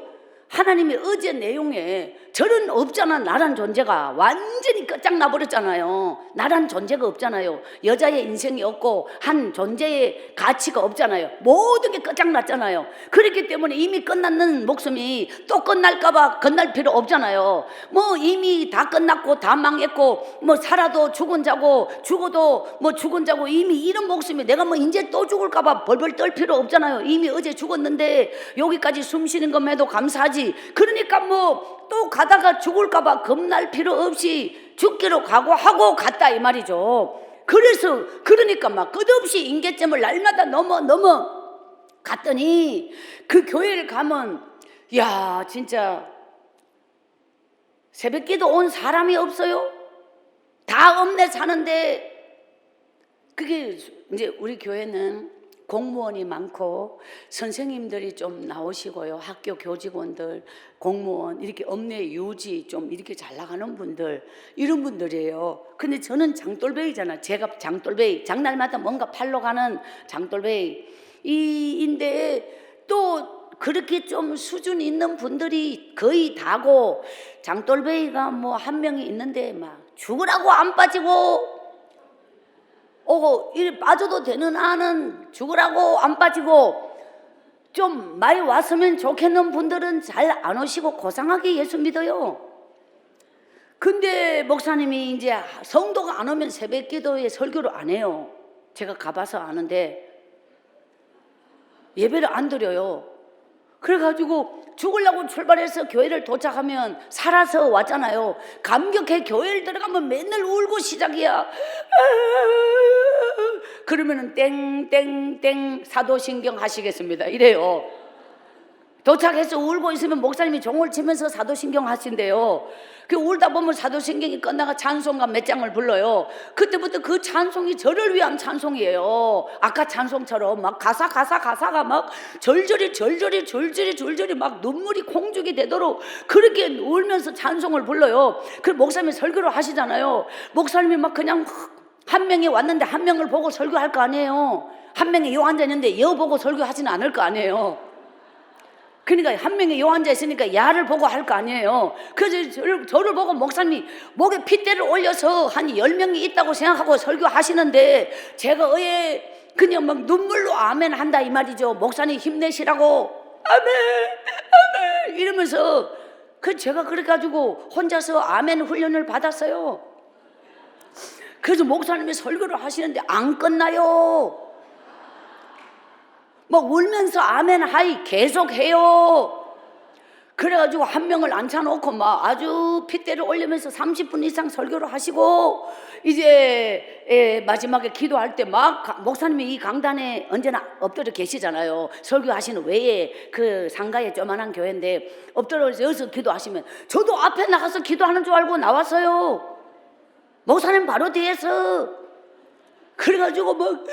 하나님이 어제 내용에 저는 없잖아. 나란 존재가 완전히 끝장나버렸잖아요. 나란 존재가 없잖아요. 여자의 인생이 없고 한 존재의 가치가 없잖아요. 모든 게 끝장났잖아요. 그렇기 때문에 이미 끝났는 목숨이 또 끝날까봐 끝날 필요 없잖아요. 뭐 이미 다 끝났고 다 망했고 뭐 살아도 죽은 자고 죽어도 뭐 죽은 자고 이미 이런 목숨이 내가 뭐 이제 또 죽을까봐 벌벌 떨 필요 없잖아요. 이미 어제 죽었는데 여기까지 숨 쉬는 것만 해도 감사하지. 그러니까 뭐 또 가다가 죽을까봐 겁날 필요 없이 죽기로 각오하고 갔다 이 말이죠. 그래서 그러니까 막 끝없이 임계점을 날마다 넘어 갔더니 그 교회를 가면 야 진짜 새벽기도 온 사람이 없어요. 다 읍내 사는데 그게 이제 우리 교회는 공무원이 많고 선생님들이 좀 나오시고요. 학교 교직원들, 공무원, 이렇게 읍내 유지 좀 이렇게 잘 나가는 분들, 이런 분들이에요. 근데 저는 장돌배이잖아. 제가 장돌배이, 장날마다 뭔가 팔러 가는 장돌배이 이인데 또 그렇게 좀 수준 있는 분들이 거의 다고 장돌배이가 뭐 한 명이 있는데 막 죽으라고 안 빠지고 오고 이리 빠져도 되는 아는 죽으라고 안 빠지고 좀 많이 왔으면 좋겠는 분들은 잘 안 오시고 고상하게 예수 믿어요. 근데 목사님이 이제 성도가 안 오면 새벽 기도에 설교를 안 해요. 제가 가봐서 아는데 예배를 안 드려요. 그래가지고 죽으려고 출발해서 교회를 도착하면 살아서 왔잖아요. 감격해 교회를 들어가면 맨날 울고 시작이야. 그러면은 땡땡땡 사도신경 하시겠습니다 이래요. 도착해서 울고 있으면 목사님이 종을 치면서 사도신경 하신대요. 그 울다 보면 사도신경이 끝나가 찬송가 몇 장을 불러요. 그때부터 그 찬송이 저를 위한 찬송이에요. 아까 찬송처럼 막 가사가 막 절절히 막 눈물이 공죽이 되도록 그렇게 울면서 찬송을 불러요. 그 목사님이 설교를 하시잖아요. 목사님이 막 그냥 한 명이 왔는데 한 명을 보고 설교할 거 아니에요. 한 명이 요 앉아 있는데 여 보고 설교하지는 않을 거 아니에요. 그러니까 한 명이 요 앉아 있으니까 야를 보고 할 거 아니에요. 그래서 저를 보고 목사님이 목에 핏대를 올려서 한 10명이 있다고 생각하고 설교하시는데 제가 그냥 막 눈물로 아멘 한다 이 말이죠. 목사님 힘내시라고 아멘 이러면서 제가 그래가지고 혼자서 아멘 훈련을 받았어요. 그래서 목사님이 설교를 하시는데 안 끝나요. 뭐 울면서 아멘 하이 계속 해요. 그래가지고 한 명을 앉혀놓고 막 아주 핏대를 올리면서 30분 이상 설교를 하시고 이제 마지막에 기도할 때 막 목사님이 이 강단에 언제나 엎드려 계시잖아요. 설교하시는 외에 그 상가에 조만한 교회인데 엎드려서 여기서 기도하시면 저도 앞에 나가서 기도하는 줄 알고 나왔어요. 목사님 바로 뒤에서. 그래가지고 막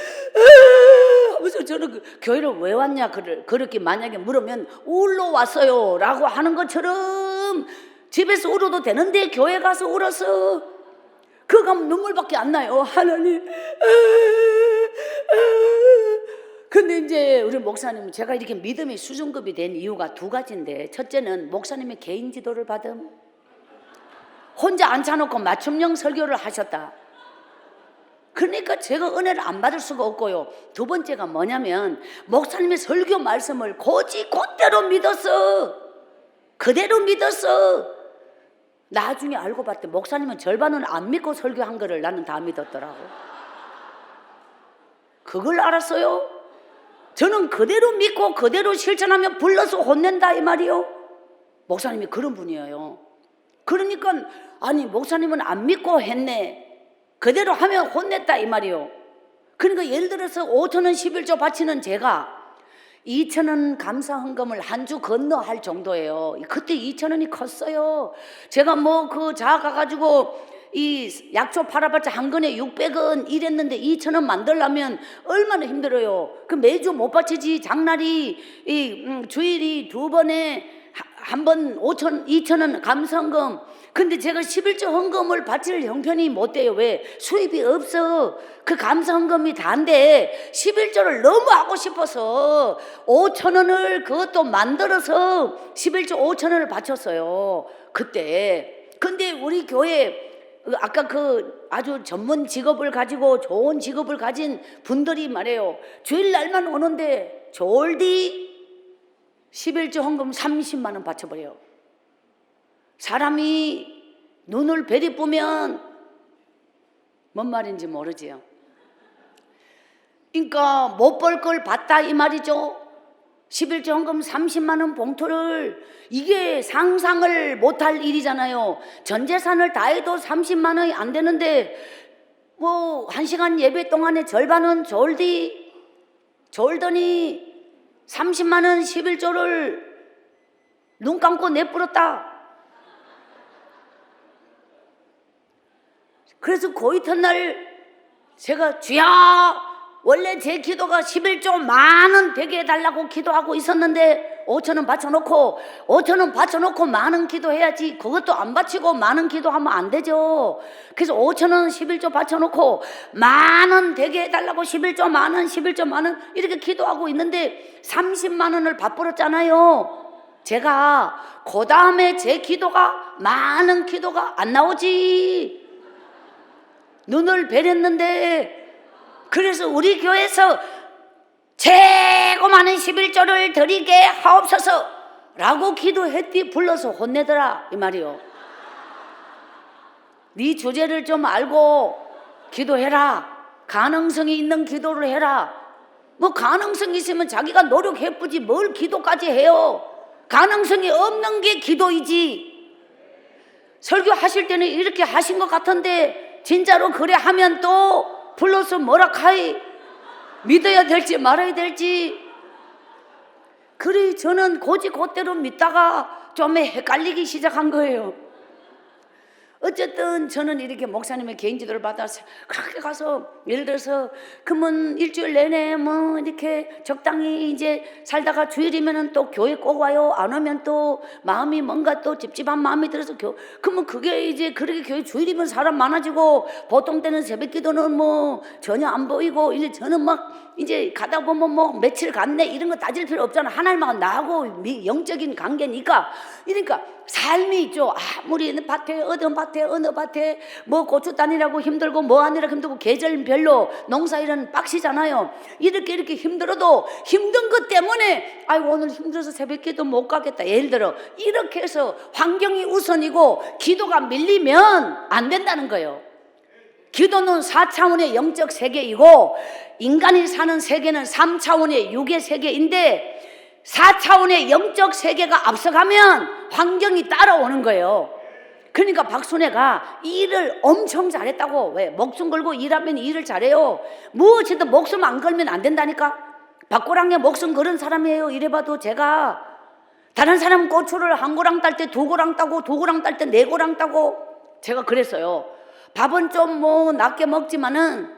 하면서 저는 교회를 왜 왔냐 그렇게 만약에 물으면 울러 왔어요 라고 하는 것처럼 집에서 울어도 되는데 교회 가서 울어서 그거 가면 눈물밖에 안 나요. 하나님. 근데 이제 우리 목사님, 제가 이렇게 믿음이 수준급이 된 이유가 두 가지인데, 첫째는 목사님의 개인 지도를 받음, 혼자 앉혀놓고 맞춤형 설교를 하셨다. 그러니까 제가 은혜를 안 받을 수가 없고요. 두 번째가 뭐냐면 목사님의 설교 말씀을 고지 곧대로 믿었어. 그대로 믿었어. 나중에 알고 봤더니 목사님은 절반은 안 믿고 설교한 거를 나는 다 믿었더라고. 그걸 알았어요. 저는 그대로 믿고 그대로 실천하면 불러서 혼낸다 이 말이요. 목사님이 그런 분이에요. 그러니까 아니 목사님은 안 믿고 했네, 그대로 하면 혼냈다 이 말이요. 그러니까 예를 들어서 5,000원 11조 바치는 제가 2,000원 감사헌금을 한 주 건너 할 정도예요. 그때 2,000원이 컸어요. 제가 뭐 그 자 가가지고 이 약초 팔아봤자 한 건에 600원 이랬는데 2,000원 만들려면 얼마나 힘들어요. 그 매주 못 바치지. 장날이 주일이 두 번에 한 번 2,000원 감사헌금. 근데 제가 11조 헌금을 바칠 형편이 못 돼요. 왜? 수입이 없어. 그 감사헌금이 다인데 11조를 너무 하고 싶어서 5,000원을 그것도 만들어서 11조 5,000원을 바쳤어요. 그때. 근데 우리 교회 아까 그 아주 전문 직업을 가지고 좋은 직업을 가진 분들이 말해요. 주일날만 오는데 졸디 11조 헌금 30만 원 바쳐버려요. 사람이 눈을 베리쁘면 뭔 말인지 모르지요. 그러니까 못 벌 걸 봤다 이 말이죠. 11조 헌금 30만 원 봉투를, 이게 상상을 못할 일이잖아요. 전 재산을 다 해도 30만 원이 안 되는데 뭐 1시간 예배 동안에 절반은 졸더니 30만 원 11조를 눈 감고 내뿌렸다. 그래서 그 이튿날 제가 주야, 원래 제 기도가 11조 만원 되게 해달라고 기도하고 있었는데 5,000원 바쳐놓고 5,000원 바쳐놓고 만원 기도해야지, 그것도 안 바치고 만원 기도하면 안 되죠. 그래서 5,000원 11조 바쳐놓고 만원 되게 해달라고 11조 만원 11조 만원 이렇게 기도하고 있는데 30만 원을 바쁘었잖아요. 제가 그 다음에 제 기도가 만원 기도가 안 나오지. 눈을 베렸는데, 그래서 우리 교회에서 최고 많은 11조를 드리게 하옵소서 라고 기도했디 불러서 혼내더라 이 말이요. 네 주제를 좀 알고 기도해라. 가능성이 있는 기도를 해라. 뭐 가능성이 있으면 자기가 노력해보지 뭘 기도까지 해요. 가능성이 없는 게 기도이지. 설교하실 때는 이렇게 하신 것 같은데 진짜로 그래 하면 또 불러서 뭐라 카이, 믿어야 될지 말아야 될지. 그래 저는 고지 곧대로 믿다가 좀 헷갈리기 시작한 거예요. 어쨌든 저는 이렇게 목사님의 개인 지도를 받아서 그렇게 가서 예를 들어서 그러면 일주일 내내 뭐 이렇게 적당히 이제 살다가 주일이면은 또 교회 꼭 와요. 안 오면 또 마음이 뭔가 또 찝찝한 마음이 들어서 그러면 그게 이제 그렇게 교회 주일이면 사람 많아지고 보통 때는 새벽 기도는 뭐 전혀 안 보이고 이제 저는 막 이제 가다 보면 뭐 며칠 갔네 이런 거 따질 필요 없잖아. 하나님하고 나하고 영적인 관계니까. 그러니까 삶이 있죠. 아무리 밭에 어느 밭에 뭐 고추 따느라고 힘들고 뭐 하느라고 힘들고 계절별로 농사일은 빡시잖아요. 이렇게 힘들어도 힘든 것 때문에 아이고 오늘 힘들어서 새벽기도 못 가겠다. 예를 들어 이렇게 해서 환경이 우선이고 기도가 밀리면 안 된다는 거예요. 기도는 4차원의 영적 세계이고 인간이 사는 세계는 3차원의 육의 세계인데 4차원의 영적 세계가 앞서가면 환경이 따라오는 거예요. 그러니까 박순애가 일을 엄청 잘했다고. 왜? 목숨 걸고 일하면 일을 잘해요. 무엇이든 목숨 안 걸면 안 된다니까. 박고랑에 목숨 걸은 사람이에요. 이래봐도 제가. 다른 사람 고추를 한 고랑 딸 때 두 고랑 따고 두 고랑 딸 때 네 고랑 따고 제가 그랬어요. 밥은 좀 뭐 낮게 먹지만은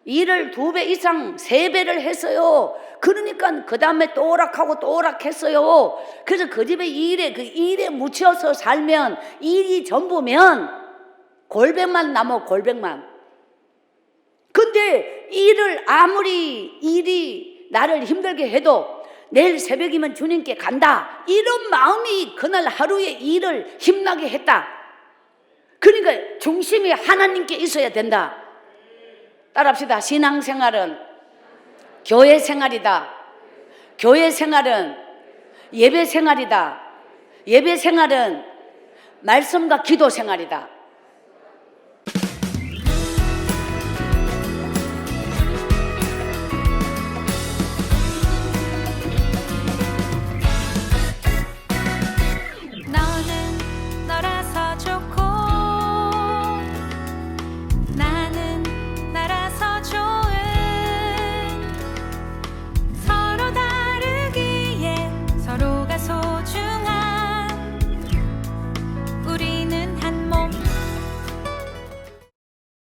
일을 2배 이상 3배를 했어요. 그러니까 그 다음에 또 오락하고 또 오락했어요. 그래서 그 집에 일에 묻혀서 살면 일이 전부면 골백만 남아, 골백만. 근데 아무리 일이 나를 힘들게 해도 내일 새벽이면 주님께 간다, 이런 마음이 그날 하루에 일을 힘나게 했다. 그러니까 중심이 하나님께 있어야 된다. 따라합시다. 신앙생활은 교회 생활이다. 교회 생활은 예배 생활이다. 예배 생활은 말씀과 기도 생활이다.